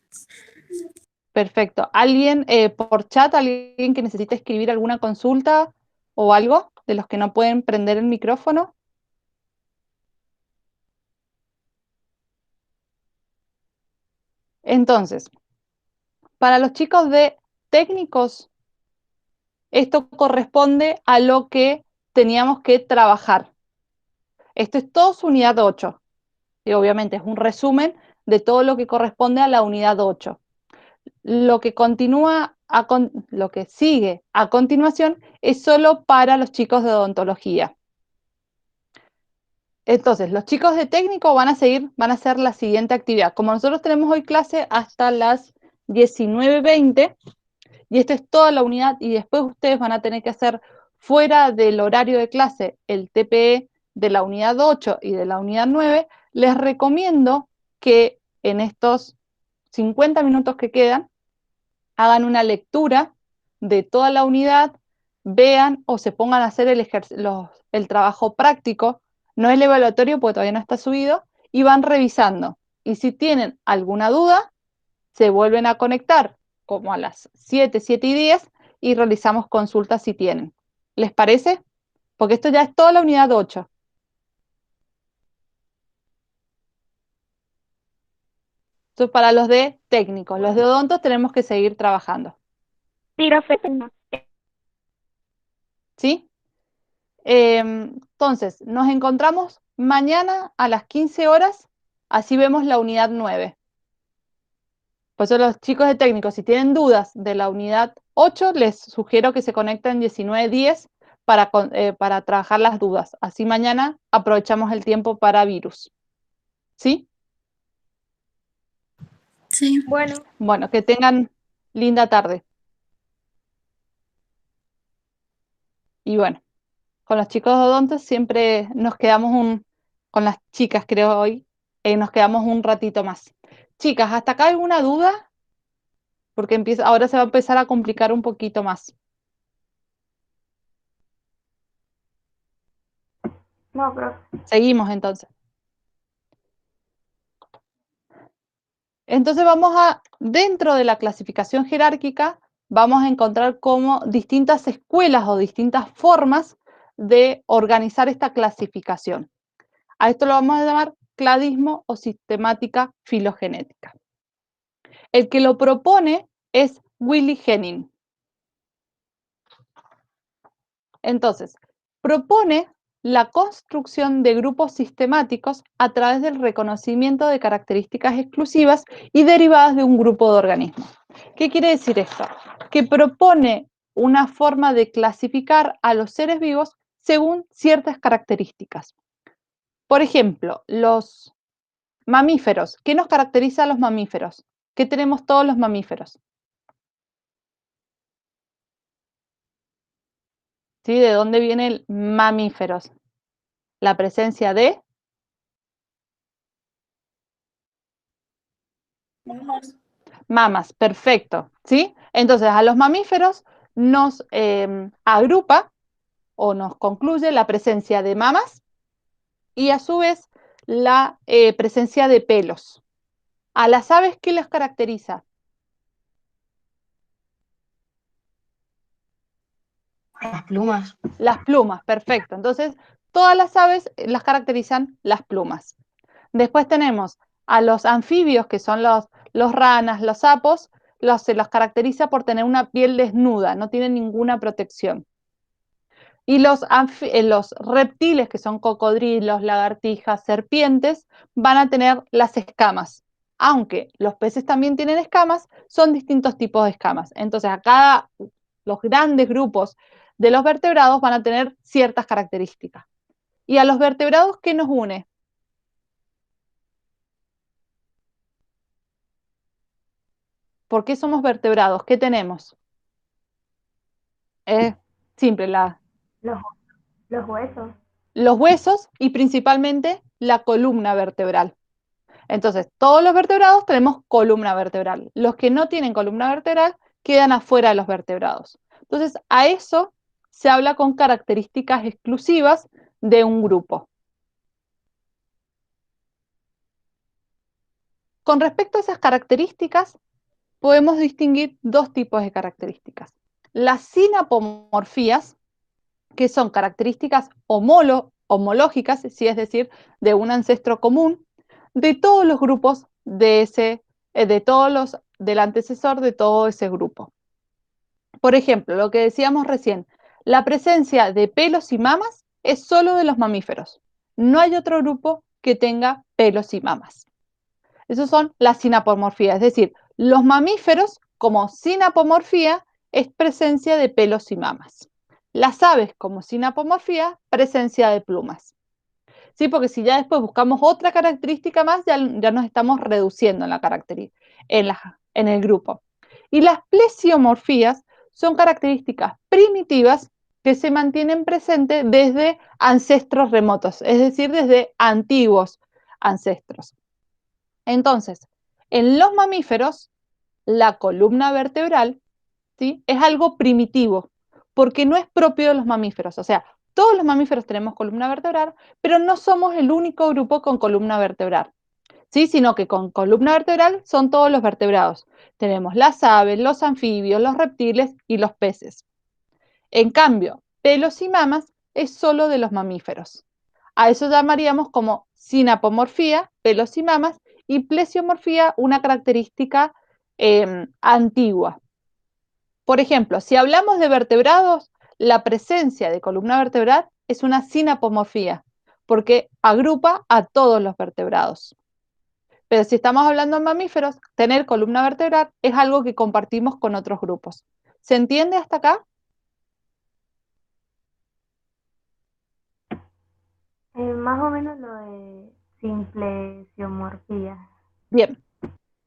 perfecto. ¿Alguien por chat, alguien que necesite escribir alguna consulta o algo de los que no pueden prender el micrófono? Entonces, para los chicos de técnicos, esto corresponde a lo que teníamos que trabajar. Esto es todo su unidad 8. Y obviamente es un resumen de todo lo que corresponde a la unidad 8. Lo que lo que sigue a continuación es solo para los chicos de odontología. Entonces, los chicos de técnico van a hacer la siguiente actividad. Como nosotros tenemos hoy clase hasta las 19:20, y esta es toda la unidad, y después ustedes van a tener que hacer fuera del horario de clase el TPE de la unidad 8 y de la unidad 9, les recomiendo que en estos 50 minutos que quedan, hagan una lectura de toda la unidad, vean o se pongan a hacer el trabajo práctico, no el evaluatorio porque todavía no está subido, y van revisando. Y si tienen alguna duda, se vuelven a conectar como a las 7, 7:10 y realizamos consultas si tienen. ¿Les parece? Porque esto ya es toda la unidad 8. Esto es para los de técnicos. Los de odontos tenemos que seguir trabajando. Sí, profe. ¿Sí? Entonces, nos encontramos mañana a las 15 horas, así vemos la unidad 9. Por eso los chicos de técnicos, si tienen dudas de la unidad 8, les sugiero que se conecten 19:10 para trabajar las dudas. Así mañana aprovechamos el tiempo para virus. ¿Sí? Sí. Bueno, Bueno, que tengan linda tarde. Y bueno, con los chicos de odontos siempre nos quedamos con las chicas creo hoy, nos quedamos un ratito más. Chicas, ¿hasta acá alguna duda? Porque ahora se va a empezar a complicar un poquito más. No, profe. Seguimos entonces. Entonces dentro de la clasificación jerárquica, vamos a encontrar como distintas escuelas o distintas formas de organizar esta clasificación. A esto lo vamos a llamar cladismo o sistemática filogenética. El que lo propone es Willy Henning. Entonces, propone la construcción de grupos sistemáticos a través del reconocimiento de características exclusivas y derivadas de un grupo de organismos. ¿Qué quiere decir esto? Que propone una forma de clasificar a los seres vivos según ciertas características. Por ejemplo, los mamíferos. ¿Qué nos caracteriza a los mamíferos? ¿Qué tenemos todos los mamíferos? ¿Sí? ¿De dónde viene el mamíferos? La presencia de mamas, perfecto, ¿sí? Entonces, a los mamíferos nos agrupa o nos concluye la presencia de mamas y a su vez la presencia de pelos. A las aves, ¿qué las caracteriza? Las plumas. Las plumas, perfecto. Entonces, todas las aves las caracterizan las plumas. Después tenemos a los anfibios, que son los ranas, los sapos, se los caracteriza por tener una piel desnuda, no tienen ninguna protección. Y los reptiles, que son cocodrilos, lagartijas, serpientes, van a tener las escamas. Aunque los peces también tienen escamas, son distintos tipos de escamas. Entonces, los grandes grupos de los vertebrados van a tener ciertas características. ¿Y a los vertebrados qué nos une? ¿Por qué somos vertebrados? ¿Qué tenemos? Es simple, Los, los huesos. los huesos y principalmente la columna vertebral. Entonces, todos los vertebrados tenemos columna vertebral. Los que no tienen columna vertebral quedan afuera de los vertebrados. Entonces, a eso se habla con características exclusivas de un grupo. Con respecto a esas características, podemos distinguir dos tipos de características. Las sinapomorfías, que son características homológicas, sí, es decir, de un ancestro común, de todos los grupos del antecesor de todo ese grupo. Por ejemplo, lo que decíamos recién, la presencia de pelos y mamas es solo de los mamíferos. No hay otro grupo que tenga pelos y mamas. Esas son las sinapomorfías, es decir, los mamíferos como sinapomorfía es presencia de pelos y mamas. Las aves como sinapomorfía, presencia de plumas. ¿Sí? Porque si ya después buscamos otra característica más, ya nos estamos reduciendo en el grupo. Y las plesiomorfías son características primitivas que se mantienen presentes desde ancestros remotos, es decir, desde antiguos ancestros. Entonces, en los mamíferos, la columna vertebral, ¿sí?, es algo primitivo, porque no es propio de los mamíferos. O sea, todos los mamíferos tenemos columna vertebral, pero no somos el único grupo con columna vertebral, ¿sí?, sino que con columna vertebral son todos los vertebrados. Tenemos las aves, los anfibios, los reptiles y los peces. En cambio, pelos y mamas es solo de los mamíferos. A eso llamaríamos como sinapomorfía, pelos y mamas, y plesiomorfía, una característica antigua. Por ejemplo, si hablamos de vertebrados, la presencia de columna vertebral es una sinapomorfía, porque agrupa a todos los vertebrados. Pero si estamos hablando de mamíferos, tener columna vertebral es algo que compartimos con otros grupos. ¿Se entiende hasta acá? Más o menos lo de simplesiomorfía. Bien.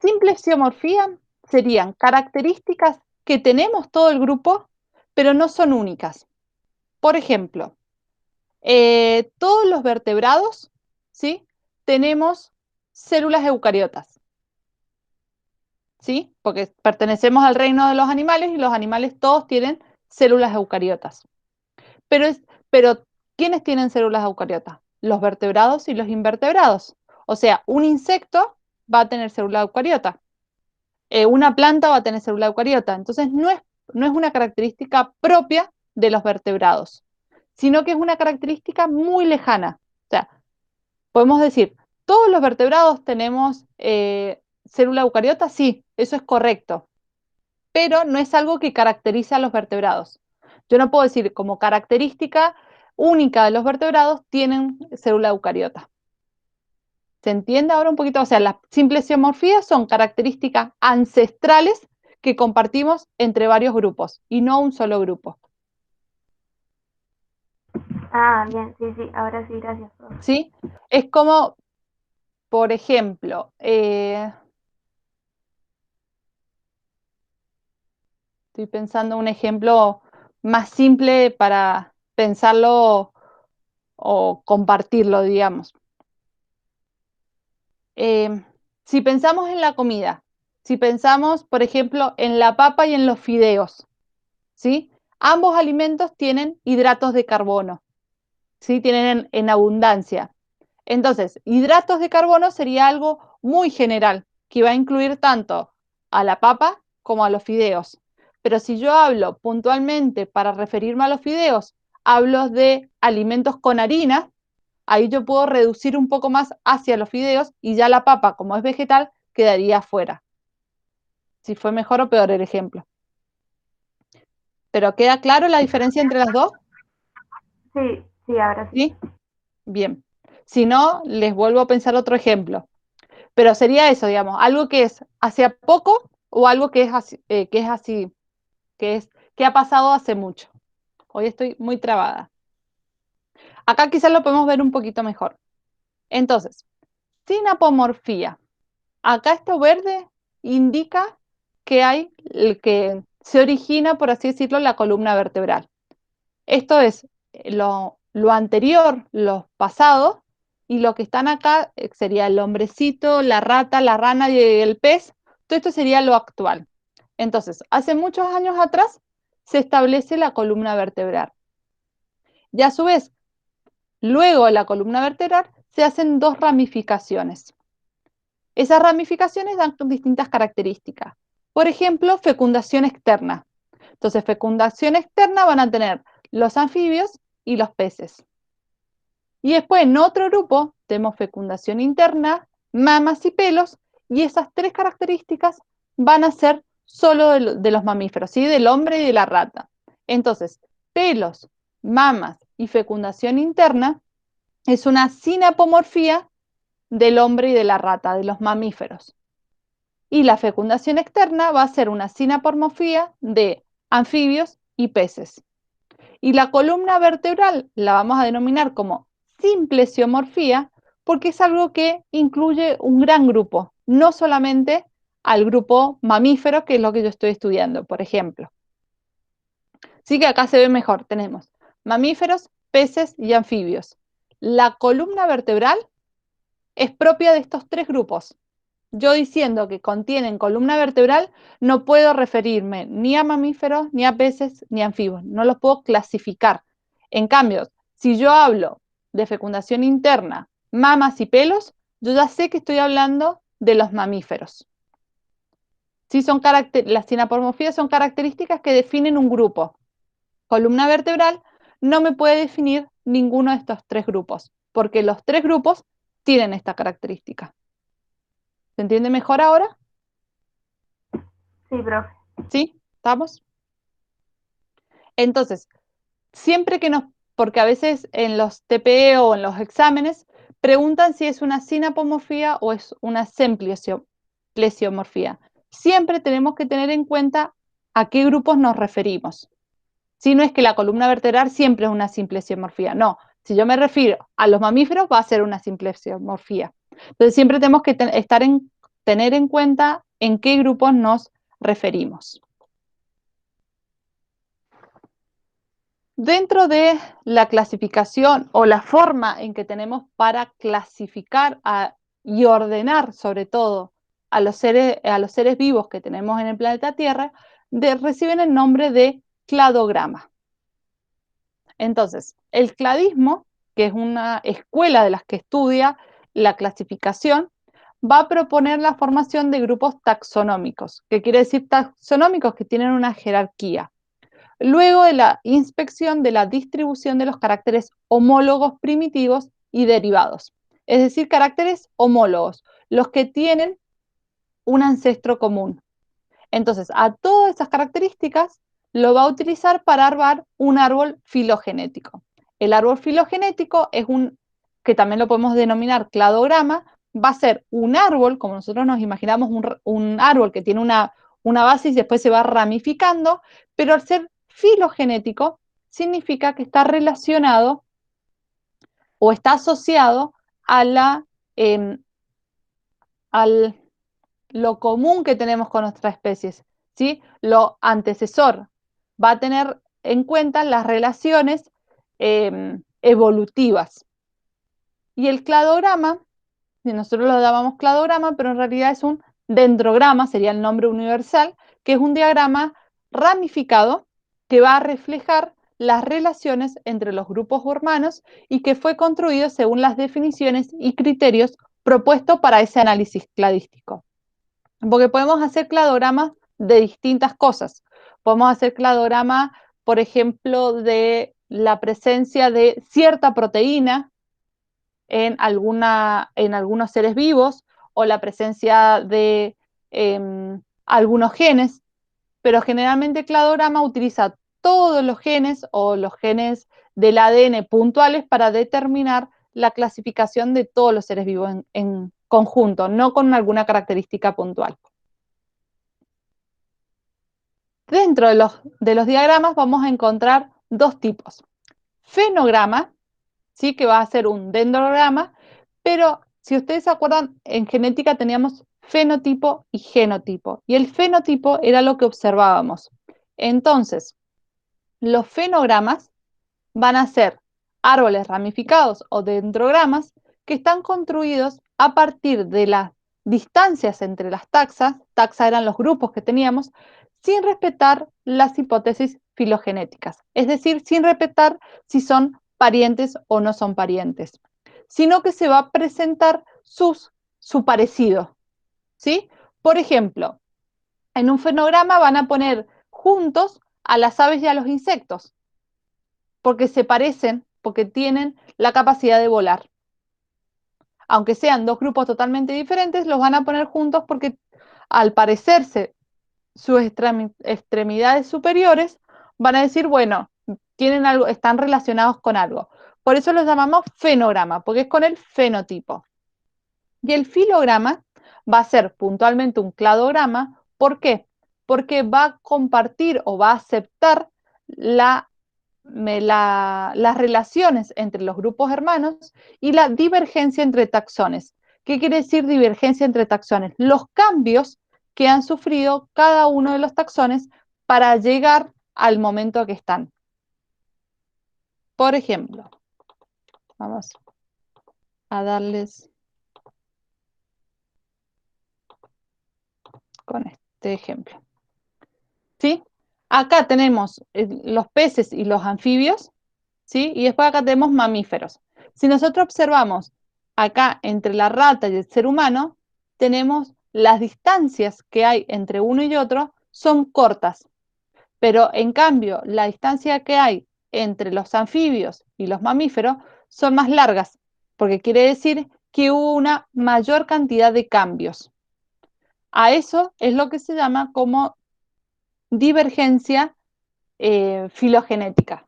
Simplesiomorfía serían características que tenemos todo el grupo, pero no son únicas. Por ejemplo, todos los vertebrados, ¿sí?, tenemos células eucariotas, ¿sí?, porque pertenecemos al reino de los animales y los animales todos tienen células eucariotas. Pero ¿quiénes tienen células eucariotas? Los vertebrados y los invertebrados. O sea, un insecto va a tener célula eucariota. Una planta va a tener célula eucariota. Entonces, no es una característica propia de los vertebrados, sino que es una característica muy lejana. O sea, podemos decir, ¿todos los vertebrados tenemos célula eucariota? Sí, eso es correcto, pero no es algo que caracteriza a los vertebrados. Yo no puedo decir como característica única de los vertebrados tienen célula eucariota. ¿Se entiende ahora un poquito? O sea, las simplesiomorfías son características ancestrales que compartimos entre varios grupos y no un solo grupo. Ah, bien, sí, ahora sí, gracias, profe. ¿Sí? Es como, por ejemplo, estoy pensando un ejemplo más simple para pensarlo o compartirlo, digamos. Si pensamos en la comida, si pensamos, por ejemplo, en la papa y en los fideos, ¿sí? Ambos alimentos tienen hidratos de carbono, ¿sí? Tienen en abundancia. Entonces, hidratos de carbono sería algo muy general, que va a incluir tanto a la papa como a los fideos. Pero si yo hablo puntualmente para referirme a los fideos, hablo de alimentos con harina, ahí yo puedo reducir un poco más hacia los fideos y ya la papa, como es vegetal, quedaría afuera. Si fue mejor o peor el ejemplo. ¿Pero queda claro la diferencia entre las dos? Sí, ahora sí. ¿Sí? Bien. Si no, les vuelvo a pensar otro ejemplo. Pero sería eso, digamos, algo que es hacia poco o algo que que ha pasado hace mucho. Hoy estoy muy trabada. Acá quizás lo podemos ver un poquito mejor. Entonces, sinapomorfía. Acá esto verde indica que se origina, por así decirlo, la columna vertebral. Esto es lo anterior, lo pasado, y lo que están acá sería el hombrecito, la rata, la rana y el pez. Todo esto sería lo actual. Entonces, hace muchos años atrás se establece la columna vertebral. Y a su vez, luego de la columna vertebral se hacen dos ramificaciones. Esas ramificaciones dan distintas características. Por ejemplo, fecundación externa. Entonces, fecundación externa van a tener los anfibios y los peces. Y después en otro grupo tenemos fecundación interna, mamas y pelos, y esas tres características van a ser solo de los mamíferos, ¿sí? Del hombre y de la rata. Entonces, pelos, mamas y fecundación interna es una sinapomorfía del hombre y de la rata, de los mamíferos. Y la fecundación externa va a ser una sinapomorfía de anfibios y peces. Y la columna vertebral la vamos a denominar como simplesiomorfía porque es algo que incluye un gran grupo, no solamente al grupo mamífero, que es lo que yo estoy estudiando, por ejemplo. Así que acá se ve mejor, tenemos mamíferos, peces y anfibios. La columna vertebral es propia de estos tres grupos. Yo diciendo que contienen columna vertebral, no puedo referirme ni a mamíferos, ni a peces, ni a anfibios. No los puedo clasificar. En cambio, si yo hablo de fecundación interna, mamas y pelos, yo ya sé que estoy hablando de los mamíferos. Sí, las sinapomorfías son características que definen un grupo. Columna vertebral no me puede definir ninguno de estos tres grupos, porque los tres grupos tienen esta característica. ¿Se entiende mejor ahora? Sí, profe. ¿Sí? ¿Estamos? Entonces, siempre que porque a veces en los TPE o en los exámenes preguntan si es una sinapomorfía o es una simplesiomorfía. Siempre tenemos que tener en cuenta a qué grupos nos referimos. Si no es que la columna vertebral siempre es una simplesiomorfía, no. Si yo me refiero a los mamíferos, va a ser una simplesiomorfía. Entonces, siempre tenemos que tener en cuenta en qué grupos nos referimos. Dentro de la clasificación o la forma en que tenemos para clasificar y ordenar, sobre todo, a los seres vivos que tenemos en el planeta Tierra, reciben el nombre de cladograma. Entonces, el cladismo, que es una escuela de las que estudia la clasificación, va a proponer la formación de grupos taxonómicos. ¿Qué quiere decir taxonómicos? Que tienen una jerarquía. Luego de la inspección de la distribución de los caracteres homólogos primitivos y derivados. Es decir, caracteres homólogos, los que tienen un ancestro común. Entonces, a todas esas características lo va a utilizar para armar un árbol filogenético. El árbol filogenético es que también lo podemos denominar cladograma, va a ser un árbol, como nosotros nos imaginamos un árbol que tiene una base y después se va ramificando, pero al ser filogenético significa que está relacionado o está asociado a lo común que tenemos con nuestras especies, ¿sí? Lo antecesor va a tener en cuenta las relaciones evolutivas. Y el cladograma, si nosotros lo llamamos cladograma, pero en realidad es un dendrograma, sería el nombre universal, que es un diagrama ramificado que va a reflejar las relaciones entre los grupos humanos y que fue construido según las definiciones y criterios propuestos para ese análisis cladístico. Porque podemos hacer cladogramas de distintas cosas. Podemos hacer cladograma, por ejemplo, de la presencia de cierta proteína en algunos seres vivos o la presencia de algunos genes, pero generalmente cladograma utiliza todos los genes o los genes del ADN puntuales para determinar la clasificación de todos los seres vivos en conjunto, no con alguna característica puntual. Dentro de los diagramas vamos a encontrar dos tipos. Fenograma, ¿sí? Que va a ser un dendrograma, pero si ustedes se acuerdan, en genética teníamos fenotipo y genotipo, y el fenotipo era lo que observábamos. Entonces, los fenogramas van a ser árboles ramificados o dendrogramas que están construidos a partir de las distancias entre las taxas eran los grupos que teníamos, sin respetar las hipótesis filogenéticas, es decir, sin respetar si son parientes o no son parientes, sino que se va a presentar su parecido, ¿sí? Por ejemplo, en un fenograma van a poner juntos a las aves y a los insectos, porque se parecen, porque tienen la capacidad de volar. Aunque sean dos grupos totalmente diferentes, los van a poner juntos porque al parecerse sus extremidades superiores, van a decir, bueno, tienen algo, están relacionados con algo. Por eso los llamamos fenograma, porque es con el fenotipo. Y el filograma va a ser puntualmente un cladograma. ¿Por qué? Porque va a compartir o va a aceptar las relaciones entre los grupos hermanos y la divergencia entre taxones. ¿Qué quiere decir divergencia entre taxones? Los cambios que han sufrido cada uno de los taxones para llegar al momento que están. Por ejemplo, vamos a darles con este ejemplo. ¿Sí? Acá tenemos los peces y los anfibios, ¿sí? Y después acá tenemos mamíferos. Si nosotros observamos acá entre la rata y el ser humano, tenemos las distancias que hay entre uno y otro son cortas, pero en cambio la distancia que hay entre los anfibios y los mamíferos son más largas, porque quiere decir que hubo una mayor cantidad de cambios. A eso es lo que se llama como divergencia filogenética,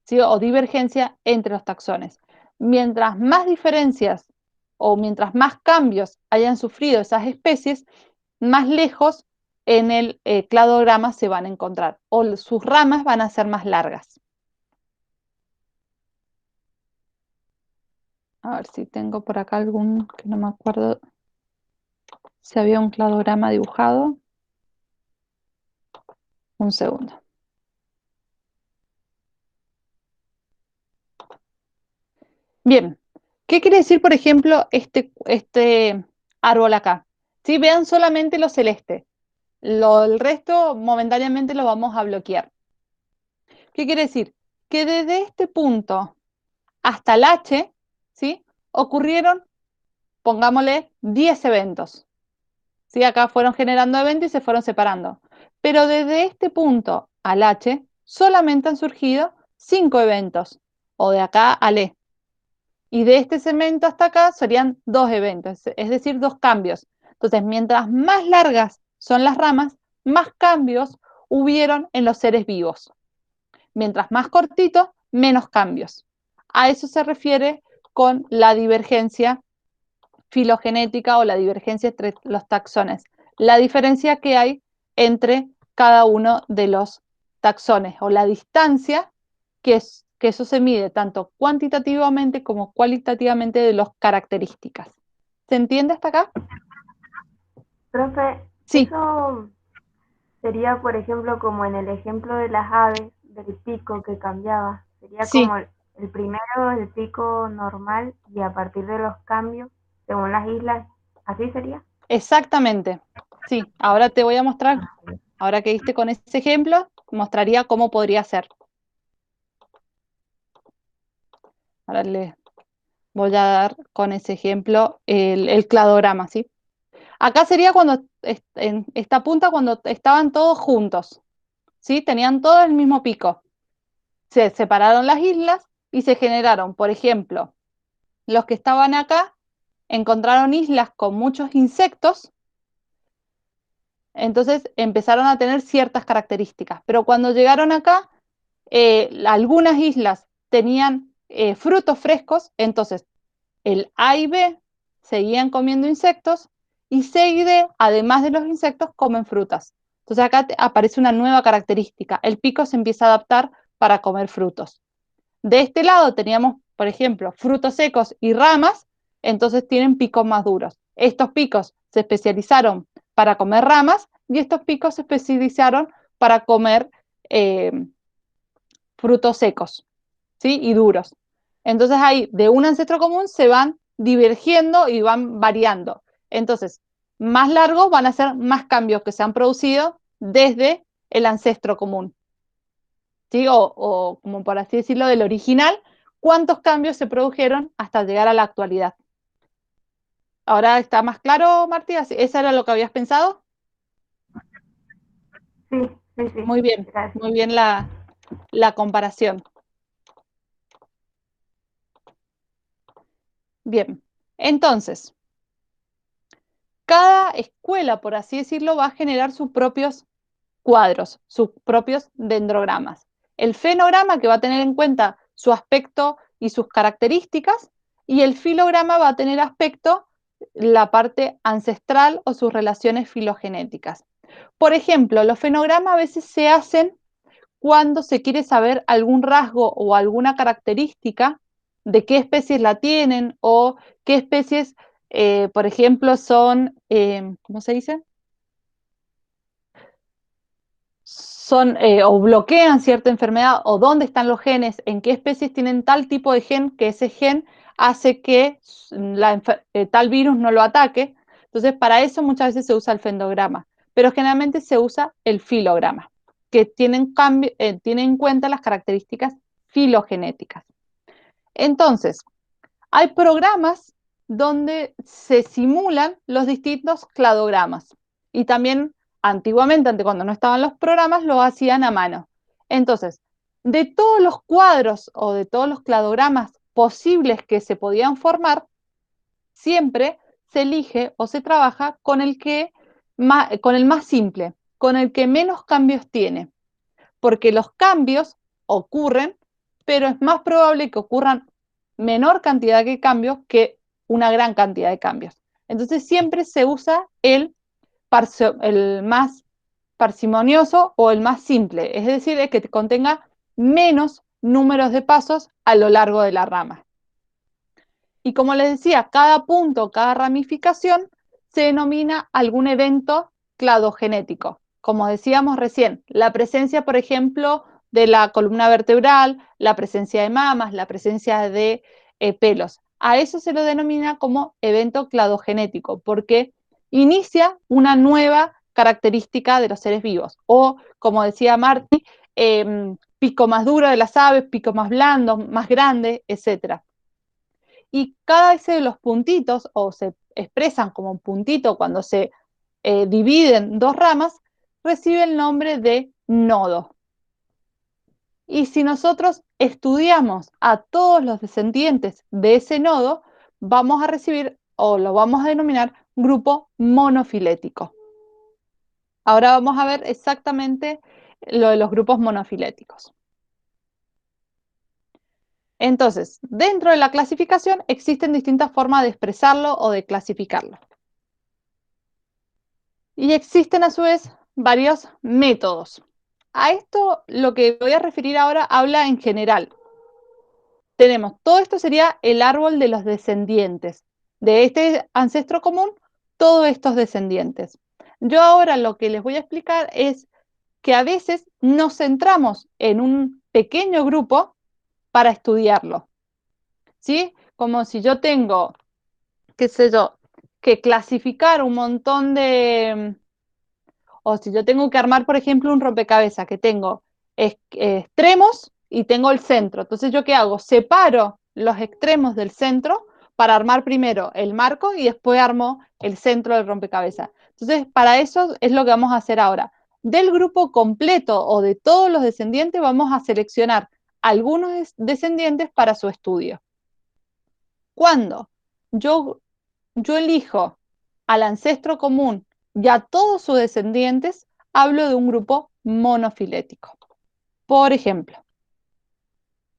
¿sí? O divergencia entre los taxones. Mientras más diferencias o mientras más cambios hayan sufrido esas especies, más lejos en el cladograma se van a encontrar, o sus ramas van a ser más largas. A ver si tengo por acá algún, que no me acuerdo si había un cladograma dibujado. Un segundo. Bien, ¿qué quiere decir, por ejemplo, este árbol acá? ¿Sí? Vean solamente lo celeste. El resto momentáneamente lo vamos a bloquear. ¿Qué quiere decir? Que desde este punto hasta el H, ¿sí? Ocurrieron, pongámosle, 10 eventos. ¿Sí? Acá fueron generando eventos y se fueron separando. Pero desde este punto al H solamente han surgido 5 eventos, o de acá al E. Y de este segmento hasta acá serían 2 eventos, es decir, 2 cambios. Entonces, mientras más largas son las ramas, más cambios hubieron en los seres vivos. Mientras más cortito, menos cambios. A eso se refiere con la divergencia filogenética o la divergencia entre los taxones. La diferencia que hay entre cada uno de los taxones o la distancia que eso se mide tanto cuantitativamente como cualitativamente de las características. ¿Se entiende hasta acá? Profe, Sí, eso sería, por ejemplo, como en el ejemplo de las aves, del pico que cambiaba. Sería sí, como el primero, el pico normal, y a partir de los cambios, según las islas, ¿así sería? exactamente. Sí, ahora te voy a mostrar, ahora que diste con ese ejemplo, mostraría cómo podría ser. Ahora les voy a dar con ese ejemplo el cladograma, ¿sí? Acá sería cuando, en esta punta, cuando estaban todos juntos, ¿sí? Tenían todo el mismo pico. Se separaron las islas y se generaron, por ejemplo, los que estaban acá encontraron islas con muchos insectos, entonces empezaron a tener ciertas características. Pero cuando llegaron acá, algunas islas tenían frutos frescos, entonces el A y B seguían comiendo insectos y C y D, además de los insectos, comen frutas. Entonces acá aparece una nueva característica. El pico se empieza a adaptar para comer frutos. De este lado teníamos, por ejemplo, frutos secos y ramas, entonces tienen picos más duros. Estos picos se especializaron para comer ramas y estos picos se especializaron para comer eh, frutos secos, ¿sí? Y duros. Entonces ahí de un ancestro común se van divergiendo y van variando. Entonces, más largos van a ser más cambios que se han producido desde el ancestro común. ¿Sí? O como por así decirlo, del original cuántos cambios se produjeron hasta llegar a la actualidad. ¿Ahora está más claro, Martí? ¿Esa era lo que habías pensado? Sí, sí, sí. Muy bien la comparación. Bien, entonces, cada escuela, por así decirlo, va a generar sus propios cuadros, sus propios dendrogramas. El fenograma, que va a tener en cuenta su aspecto y sus características, y el filograma va a tener aspecto la parte ancestral o sus relaciones filogenéticas. Por ejemplo, los fenogramas a veces se hacen cuando se quiere saber algún rasgo o alguna característica de qué especies la tienen o qué especies, por ejemplo, son, ¿cómo se dice? Son o bloquean cierta enfermedad o dónde están los genes, en qué especies tienen tal tipo de gen que ese gen hace que tal virus no lo ataque. Entonces, para eso muchas veces se usa el fendograma, pero generalmente se usa el filograma, que tiene en cuenta las características filogenéticas. Entonces, hay programas donde se simulan los distintos cladogramas y también antiguamente, cuando no estaban los programas, lo hacían a mano. Entonces, de todos los cuadros o de todos los cladogramas posibles que se podían formar, siempre se elige o se trabaja con el más simple, con el que menos cambios tiene, porque los cambios ocurren, pero es más probable que ocurran menor cantidad de cambios que una gran cantidad de cambios. Entonces siempre se usa el más parsimonioso o el más simple, es decir, el que contenga menos números de pasos a lo largo de la rama. Y como les decía, cada punto, cada ramificación se denomina algún evento cladogenético. Como decíamos recién, la presencia, por ejemplo, de la columna vertebral, la presencia de mamas, la presencia de pelos. A eso se lo denomina como evento cladogenético, porque inicia una nueva característica de los seres vivos. O, como decía Marty, pico más duro de las aves, pico más blando, más grande, etc. Y cada vez de los puntitos, o se expresan como un puntito cuando se dividen dos ramas, recibe el nombre de nodo. Y si nosotros estudiamos a todos los descendientes de ese nodo, vamos a recibir o lo vamos a denominar grupo monofilético. Ahora vamos a ver exactamente lo de los grupos monofiléticos. Entonces, dentro de la clasificación existen distintas formas de expresarlo o de clasificarlo. Y existen a su vez varios métodos. A esto lo que voy a referir ahora habla en general. Tenemos, todo esto sería el árbol de los descendientes. De este ancestro común, todos estos descendientes. Yo ahora lo que les voy a explicar es que a veces nos centramos en un pequeño grupo para estudiarlo. ¿Sí? Como si yo tengo, qué sé yo, que clasificar un montón de, o si yo tengo que armar, por ejemplo, un rompecabezas que tengo extremos y tengo el centro. Entonces, ¿yo qué hago? Separo los extremos del centro para armar primero el marco y después armo el centro del rompecabezas. Entonces, para eso es lo que vamos a hacer ahora. Del grupo completo o de todos los descendientes vamos a seleccionar algunos descendientes para su estudio. Cuando yo elijo al ancestro común y a todos sus descendientes, hablo de un grupo monofilético. Por ejemplo,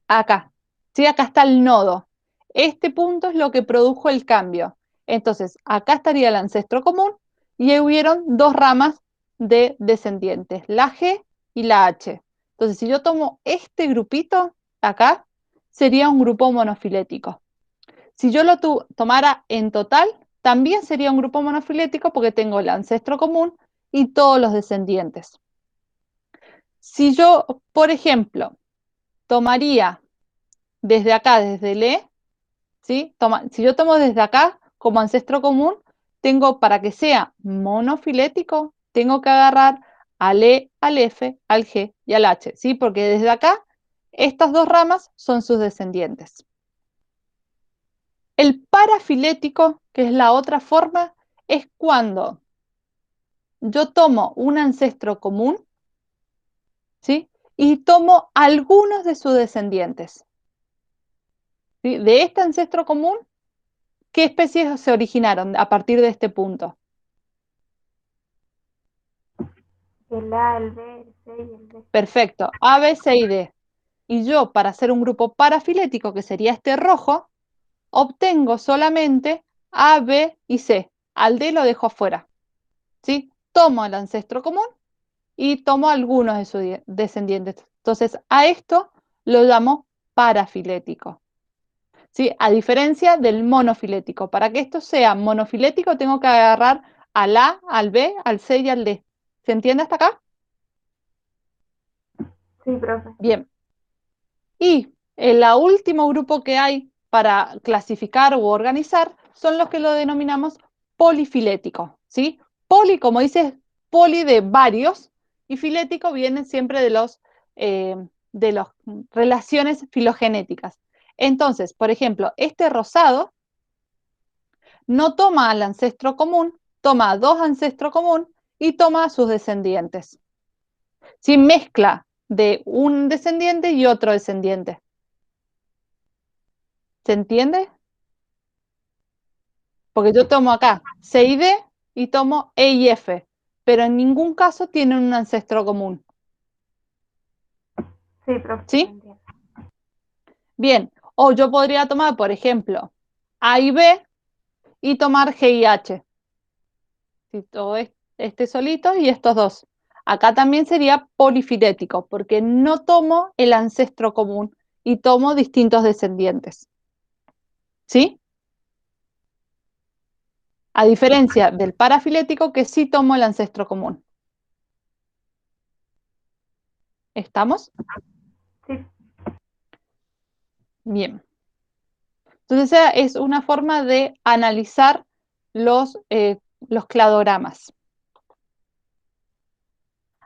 acá, ¿sí? Acá está el nodo. Este punto es lo que produjo el cambio. Entonces, acá estaría el ancestro común y hubieron dos ramas de descendientes, la G y la H. Entonces, si yo tomo este grupito acá, sería un grupo monofilético. Si yo lo tomara en total, también sería un grupo monofilético porque tengo el ancestro común y todos los descendientes. Si yo, por ejemplo, tomaría desde acá, desde el E, ¿sí? Si yo tomo desde acá como ancestro común, tengo para que sea monofilético, tengo que agarrar al E, al F, al G y al H, ¿sí? Porque desde acá Estas dos ramas son sus descendientes. El parafilético, que es la otra forma, es cuando yo tomo un ancestro común, ¿sí? Y tomo algunos de sus descendientes. ¿Sí? De este ancestro común, ¿qué especies se originaron a partir de este punto? El A, el B, el C y el D. Perfecto, A, B, C y D. Y yo, para hacer un grupo parafilético, que sería este rojo, obtengo solamente A, B y C. Al D lo dejo afuera. ¿Sí? Tomo el ancestro común y tomo algunos de sus descendientes. Entonces, a esto lo llamo parafilético. ¿Sí? A diferencia del monofilético. Para que esto sea monofilético, tengo que agarrar al A, al B, al C y al D. ¿Se entiende hasta acá? Sí, profe. Bien. Y el último grupo que hay para clasificar u organizar son los que lo denominamos polifiléticos, ¿sí? Poli, como dice, poli de varios, y filético viene siempre de las relaciones filogenéticas. Entonces, por ejemplo, este rosado no toma al ancestro común, toma a dos ancestros común y toma a sus descendientes. ¿Sí? Mezcla de un descendiente y otro descendiente. ¿Se entiende? Porque yo tomo acá C y D y tomo E y F, pero en ningún caso tienen un ancestro común. Sí, profe, ¿Sí? entiendo. Bien, o yo podría tomar, por ejemplo, A y B y tomar G y H. Si todo este solito y estos dos. Acá también sería polifilético, porque no tomo el ancestro común y tomo distintos descendientes. ¿Sí? A diferencia del parafilético, que sí tomo el ancestro común. ¿Estamos? Sí, Bien. Entonces, esa es una forma de analizar los cladogramas.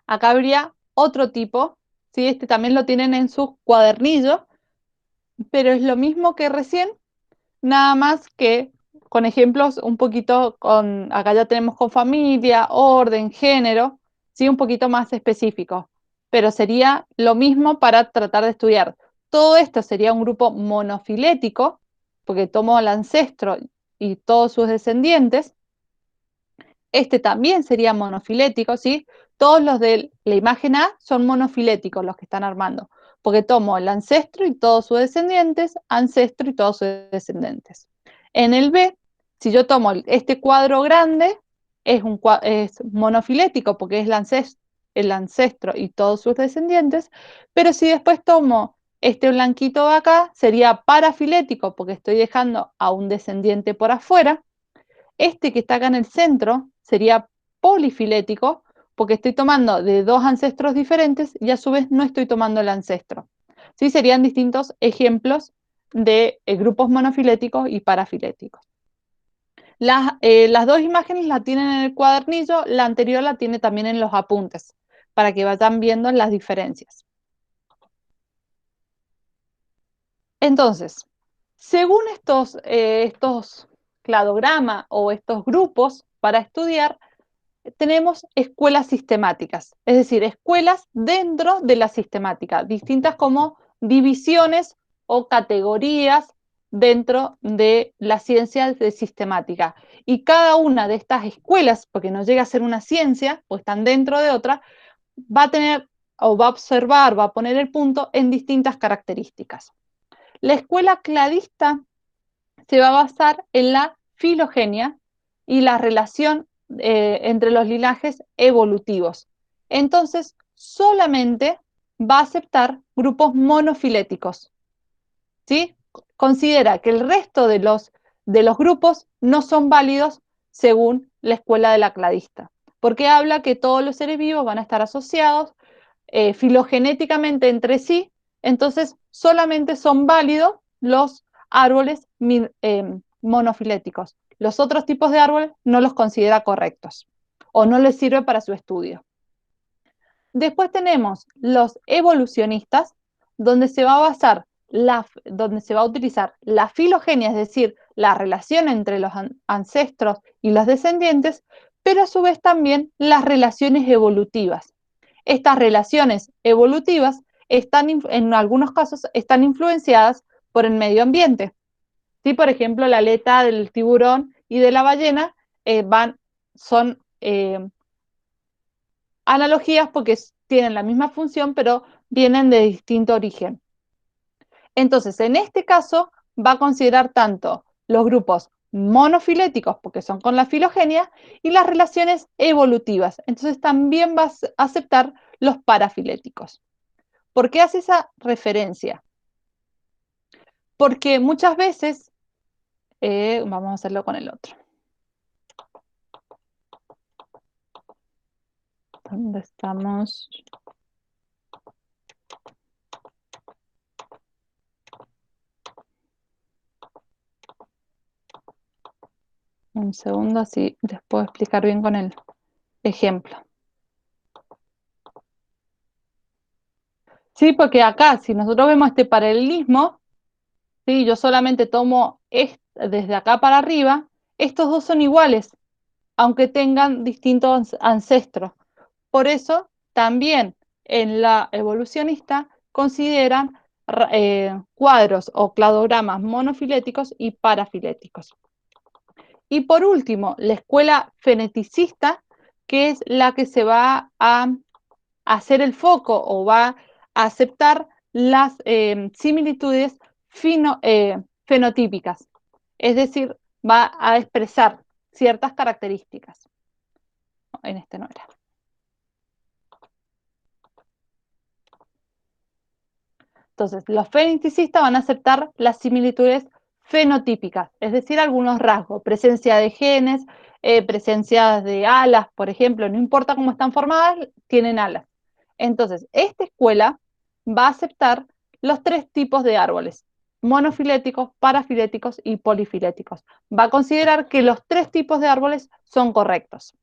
Acá habría otro tipo, ¿sí? Este también lo tienen en sus cuadernillos, pero es lo mismo que recién, nada más que con ejemplos un poquito acá ya tenemos con familia, orden, género, ¿sí? Un poquito más específico, pero sería lo mismo para tratar de estudiar. Todo esto sería un grupo monofilético, porque tomo al ancestro y todos sus descendientes. Este también sería monofilético, ¿sí? Todos los de la imagen A son monofiléticos los que están armando, porque tomo el ancestro y todos sus descendientes, ancestro y todos sus descendientes. En el B, si yo tomo este cuadro grande, es monofilético porque es el ancestro y todos sus descendientes, pero si después tomo este blanquito de acá, sería parafilético porque estoy dejando a un descendiente por afuera. Este que está acá en el centro sería polifilético porque estoy tomando de dos ancestros diferentes y a su vez no estoy tomando el ancestro. ¿Sí? Serían distintos ejemplos de grupos monofiléticos y parafiléticos. Las dos imágenes las tienen en el cuadernillo, la anterior la tiene también en los apuntes, para que vayan viendo las diferencias. Entonces, según estos cladogramas o estos grupos para estudiar, tenemos escuelas sistemáticas, es decir, escuelas dentro de la sistemática, distintas como divisiones o categorías dentro de las ciencias de sistemática. Y cada una de estas escuelas, porque no llega a ser una ciencia, o están dentro de otra, va a tener o va a observar, va a poner el punto en distintas características. La escuela cladista se va a basar en la filogenia y la relación entre los linajes evolutivos. Entonces, solamente va a aceptar grupos monofiléticos. ¿Sí? Considera que el resto de los grupos no son válidos según la escuela de la cladista, porque habla que todos los seres vivos van a estar asociados filogenéticamente entre sí, entonces solamente son válidos los árboles monofiléticos. Los otros tipos de árboles no los considera correctos o no les sirve para su estudio. Después tenemos los evolucionistas donde se va a utilizar la filogenia, es decir, la relación entre los ancestros y los descendientes, pero a su vez también las relaciones evolutivas. Estas relaciones evolutivas en algunos casos están influenciadas por el medio ambiente. ¿Sí? Por ejemplo, la aleta del tiburón y de la ballena son analogías porque tienen la misma función, pero vienen de distinto origen. Entonces, en este caso, va a considerar tanto los grupos monofiléticos, porque son con la filogenia, y las relaciones evolutivas. Entonces, también va a aceptar los parafiléticos. ¿Por qué hace esa referencia? Porque muchas veces, vamos a hacerlo con el otro. ¿Dónde estamos? Un segundo, así les puedo explicar bien con el ejemplo. Sí, porque acá, si nosotros vemos este paralelismo, ¿sí? Yo solamente tomo desde acá para arriba, estos dos son iguales, aunque tengan distintos ancestros. Por eso, también en la evolucionista consideran cuadros o cladogramas monofiléticos y parafiléticos. Y por último, la escuela feneticista, que es la que se va a hacer el foco o va a aceptar las similitudes fenotípicas, es decir, va a expresar ciertas características. En este no era. Entonces, los feneticistas van a aceptar las similitudes fenotípicas, es decir, algunos rasgos, presencia de genes, presencia de alas, por ejemplo, no importa cómo están formadas, tienen alas. Entonces, esta escuela va a aceptar los tres tipos de árboles, monofiléticos, parafiléticos y polifiléticos. Va a considerar que los tres tipos de árboles son correctos.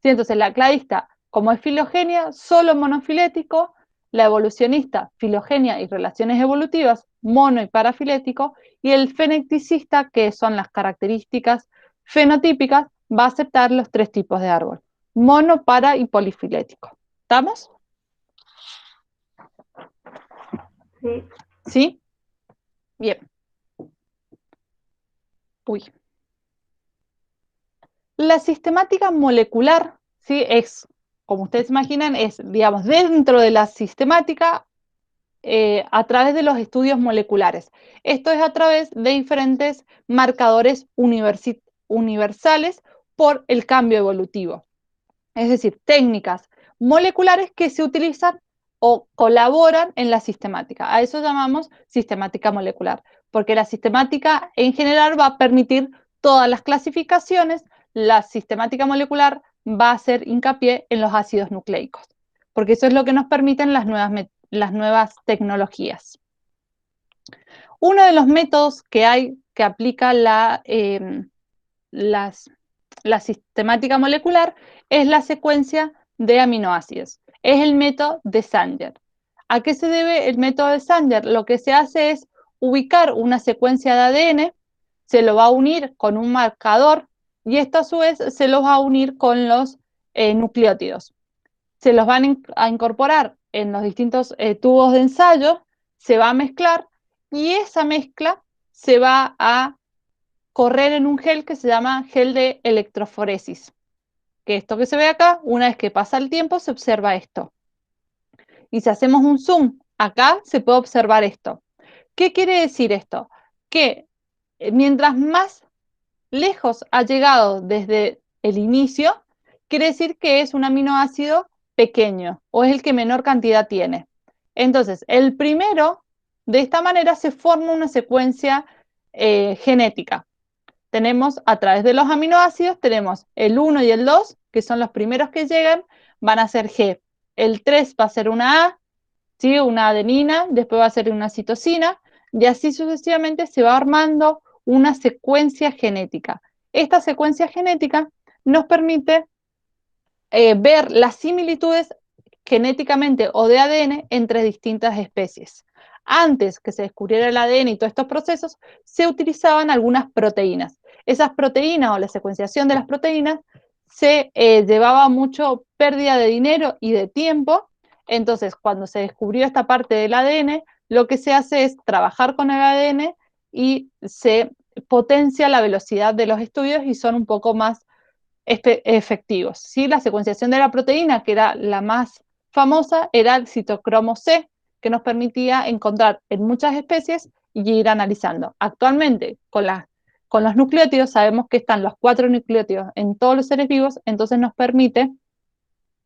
¿Sí? Entonces, la cladista, como es filogenia, solo monofilético, la evolucionista, filogenia y relaciones evolutivas, mono y parafilético, y el feneticista, que son las características fenotípicas, va a aceptar los tres tipos de árbol, mono, para y polifilético. ¿Estamos? Sí. ¿Sí? Bien. Uy. La sistemática molecular, ¿sí? Es, como ustedes imaginan, es, digamos, dentro de la sistemática a través de los estudios moleculares. Esto es a través de diferentes marcadores universales por el cambio evolutivo. Es decir, técnicas moleculares que se utilizan o colaboran en la sistemática. A eso llamamos sistemática molecular, porque la sistemática en general va a permitir todas las clasificaciones. La sistemática molecular va a hacer hincapié en los ácidos nucleicos, porque eso es lo que nos permiten las nuevas tecnologías. Uno de los métodos que hay que aplica la sistemática molecular es la secuencia de aminoácidos. Es el método de Sanger. ¿A qué se debe el método de Sanger? Lo que se hace es ubicar una secuencia de ADN, se lo va a unir con un marcador y esto a su vez se los va a unir con los nucleótidos. Se los van a incorporar en los distintos tubos de ensayo, se va a mezclar y esa mezcla se va a correr en un gel que se llama gel de electroforesis. Que esto que se ve acá, una vez que pasa el tiempo, se observa esto. Y si hacemos un zoom, acá se puede observar esto. ¿Qué quiere decir esto? Que mientras más lejos ha llegado desde el inicio, quiere decir que es un aminoácido pequeño o es el que menor cantidad tiene. Entonces, el primero, de esta manera se forma una secuencia genética. Tenemos a través de los aminoácidos, tenemos el 1 y el 2, que son los primeros que llegan, van a ser G. El 3 va a ser una A, ¿sí? Una adenina, después va a ser una citosina, y así sucesivamente se va armando una secuencia genética. Esta secuencia genética nos permite ver las similitudes genéticamente o de ADN entre distintas especies. Antes que se descubriera el ADN y todos estos procesos, se utilizaban algunas proteínas. Esas proteínas o la secuenciación de las proteínas se llevaba mucho pérdida de dinero y de tiempo. Entonces, cuando se descubrió esta parte del ADN, lo que se hace es trabajar con el ADN y se potencia la velocidad de los estudios y son un poco más efectivos. ¿Sí? La secuenciación de la proteína, que era la más famosa, era el citocromo C, que nos permitía encontrar en muchas especies y ir analizando. Actualmente, con los nucleótidos, sabemos que están los 4 nucleótidos en todos los seres vivos, entonces nos permite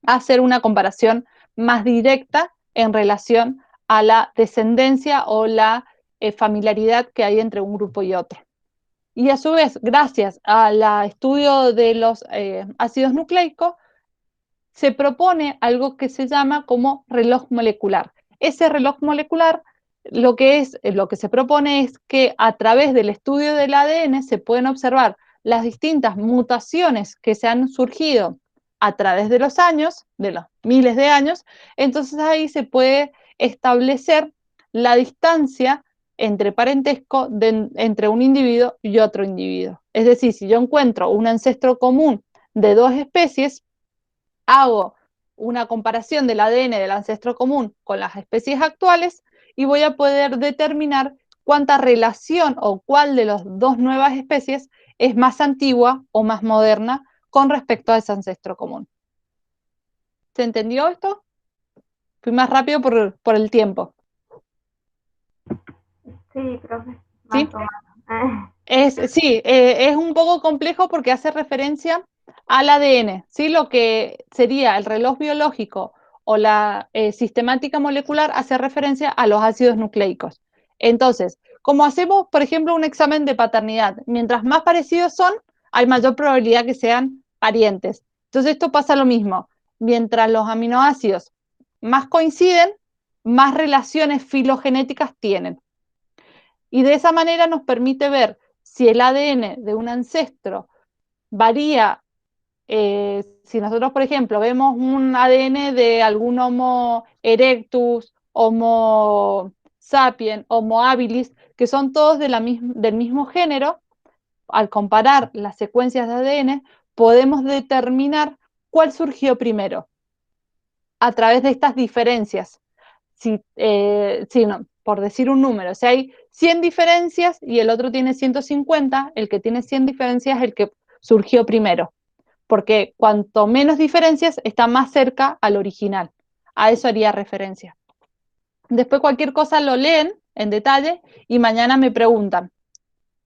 hacer una comparación más directa en relación a la descendencia o la familiaridad que hay entre un grupo y otro. Y a su vez, gracias al estudio de los ácidos nucleicos, se propone algo que se llama como reloj molecular. Ese reloj molecular, lo que se propone es que a través del estudio del ADN se pueden observar las distintas mutaciones que se han surgido a través de los años, de los miles de años. Entonces ahí se puede establecer la distancia entre parentesco entre un individuo y otro individuo. Es decir, si yo encuentro un ancestro común de 2 especies, hago una comparación del ADN del ancestro común con las especies actuales y voy a poder determinar cuánta relación o cuál de las 2 nuevas especies es más antigua o más moderna con respecto a ese ancestro común. ¿Se entendió esto? Fui más rápido por el tiempo. Sí, profe, ¿Sí? más o menos. Sí, es un poco complejo porque hace referencia al ADN, ¿sí? Lo que sería el reloj biológico o la sistemática molecular hace referencia a los ácidos nucleicos. Entonces, como hacemos, por ejemplo, un examen de paternidad, mientras más parecidos son, hay mayor probabilidad que sean parientes. Entonces, esto pasa lo mismo. Mientras los aminoácidos más coinciden, más relaciones filogenéticas tienen. Y de esa manera nos permite ver si el ADN de un ancestro varía. Si nosotros, por ejemplo, vemos un ADN de algún Homo erectus, Homo sapiens, Homo habilis, que son todos del mismo género, al comparar las secuencias de ADN, podemos determinar cuál surgió primero a través de estas diferencias. No, por decir un número, si hay 100 diferencias y el otro tiene 150, el que tiene 100 diferencias es el que surgió primero, porque cuanto menos diferencias está más cerca al original. A eso haría referencia. Después cualquier cosa lo leen en detalle y mañana me preguntan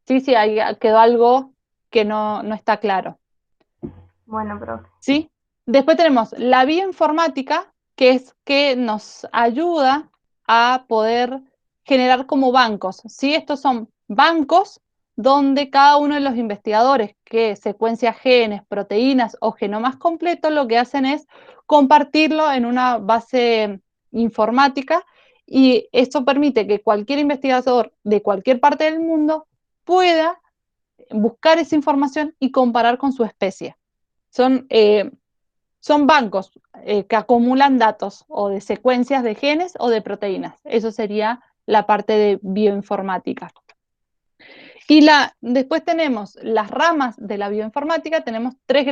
si ahí quedó algo que no está claro. Bueno, profe. ¿Sí? Después tenemos la bioinformática, que es que nos ayuda a poder generar como bancos. ¿Sí? Estos son bancos donde cada uno de los investigadores que secuencia genes, proteínas o genomas completos, lo que hacen es compartirlo en una base informática y esto permite que cualquier investigador de cualquier parte del mundo pueda buscar esa información y comparar con su especie. Son bancos que acumulan datos o de secuencias de genes o de proteínas. Eso sería la parte de bioinformática. Y después tenemos las ramas de la bioinformática, tenemos tres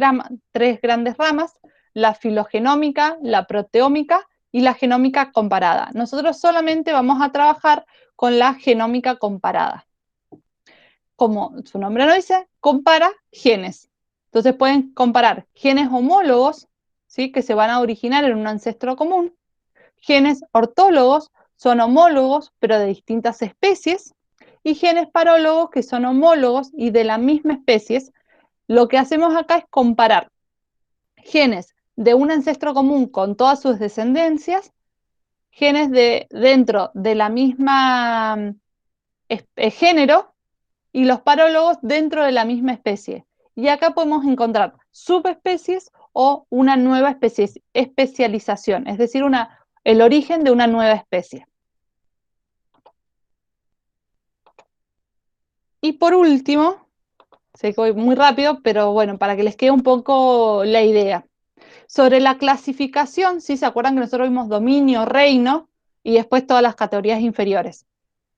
grandes ramas, la filogenómica, la proteómica y la genómica comparada. Nosotros solamente vamos a trabajar con la genómica comparada. Como su nombre lo dice, compara genes. Entonces pueden comparar genes homólogos, ¿sí? Que se van a originar en un ancestro común. Genes ortólogos son homólogos, pero de distintas especies. Y genes parólogos, que son homólogos y de la misma especie. Lo que hacemos acá es comparar genes de un ancestro común con todas sus descendencias, genes dentro de la misma género, y los parólogos dentro de la misma especie. Y acá podemos encontrar subespecies o una nueva especialización, es decir, el origen de una nueva especie. Y por último, sé que voy muy rápido, pero bueno, para que les quede un poco la idea. Sobre la clasificación, ¿sí? ¿Se acuerdan que nosotros vimos dominio, reino y después todas las categorías inferiores?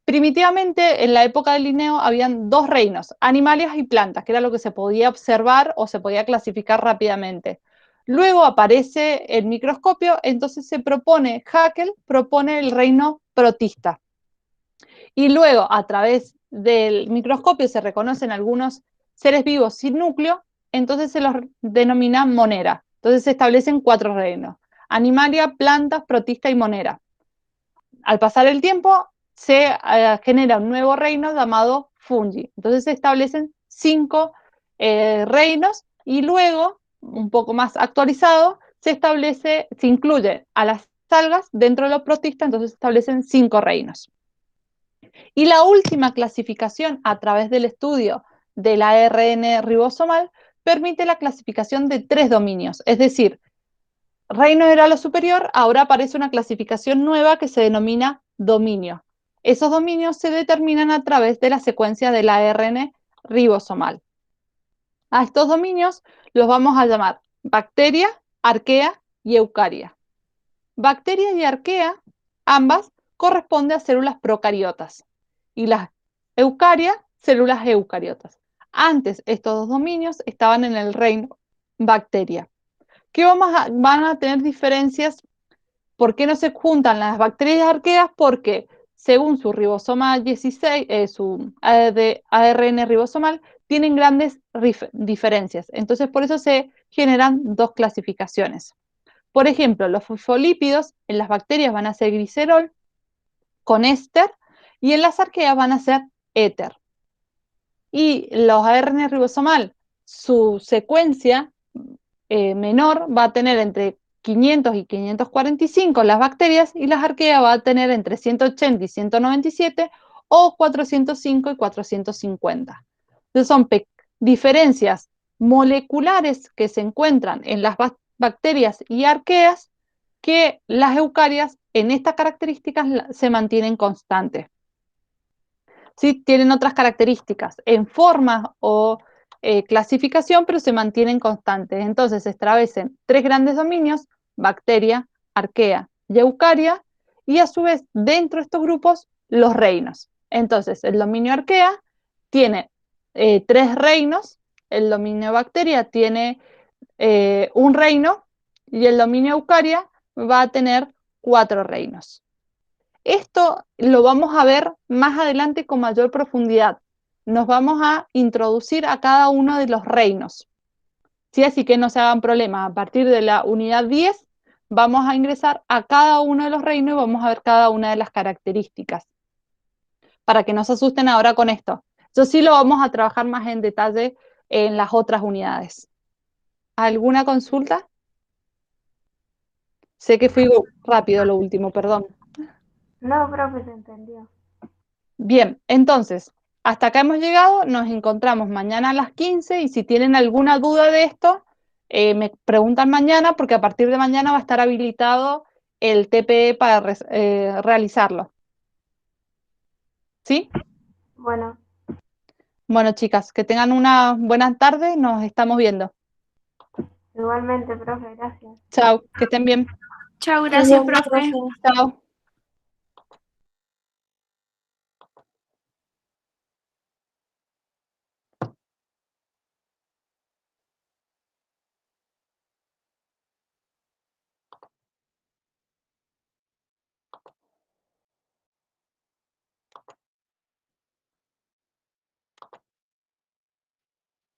Primitivamente, en la época del Linneo, habían dos reinos, animalias y plantas, que era lo que se podía observar o se podía clasificar rápidamente. Luego aparece el microscopio, entonces Haeckel propone el reino protista. Y luego, a través del microscopio, se reconocen algunos seres vivos sin núcleo, entonces se los denomina monera. Entonces se establecen 4 reinos: animalia, plantas, protista y monera. Al pasar el tiempo, se genera un nuevo reino llamado fungi. Entonces se establecen 5 reinos y luego, un poco más actualizado, se incluye a las algas dentro de los protistas, entonces se establecen 5 reinos. Y la última clasificación a través del estudio del ARN ribosomal permite la clasificación de 3 dominios, es decir, reino era lo superior, ahora aparece una clasificación nueva que se denomina dominio. Esos dominios se determinan a través de la secuencia del ARN ribosomal. A estos dominios los vamos a llamar bacteria, arquea y eucaria. Bacteria y arquea, ambas, corresponden a células procariotas y las eucarias, células eucariotas. Antes, estos dos dominios estaban en el reino bacteria. ¿Qué van a tener diferencias? ¿Por qué no se juntan las bacterias arqueas? Porque según su ribosoma 16, su ARN ribosomal, tienen grandes diferencias. Entonces, por eso se generan 2 clasificaciones. Por ejemplo, los fosfolípidos en las bacterias van a ser glicerol con éster y en las arqueas van a ser éter. Y los ARN ribosomal, su secuencia menor va a tener entre 500 y 545 las bacterias y las arqueas va a tener entre 180 y 197 o 405 y 450. Entonces son diferencias moleculares que se encuentran en las bacterias y arqueas que las eucarias en estas características se mantienen constantes. ¿Sí? Tienen otras características en forma o clasificación, pero se mantienen constantes. Entonces se establecen 3 grandes dominios: bacteria, arquea y eucaria, y a su vez dentro de estos grupos los reinos. Entonces el dominio arquea tiene 3 reinos, el dominio bacteria tiene 1 reino y el dominio eucaria va a tener 4 reinos. Esto lo vamos a ver más adelante con mayor profundidad. Nos vamos a introducir a cada uno de los reinos. ¿Sí? Así que no se hagan problemas. A partir de la unidad 10 vamos a ingresar a cada uno de los reinos y vamos a ver cada una de las características. Para que no se asusten ahora con esto. Eso sí lo vamos a trabajar más en detalle en las otras unidades. ¿Alguna consulta? Sé que fui rápido lo último, perdón. No, profe, se entendió. Bien, entonces, hasta acá hemos llegado, nos encontramos mañana a las 15 y si tienen alguna duda de esto, me preguntan mañana porque a partir de mañana va a estar habilitado el TPE para realizarlo. ¿Sí? Bueno, Bueno, chicas, que tengan una buena tarde, nos estamos viendo. igualmente, profe, gracias. Chao, que estén bien. Chao, gracias, Nos vemos, profe. profe. Chao.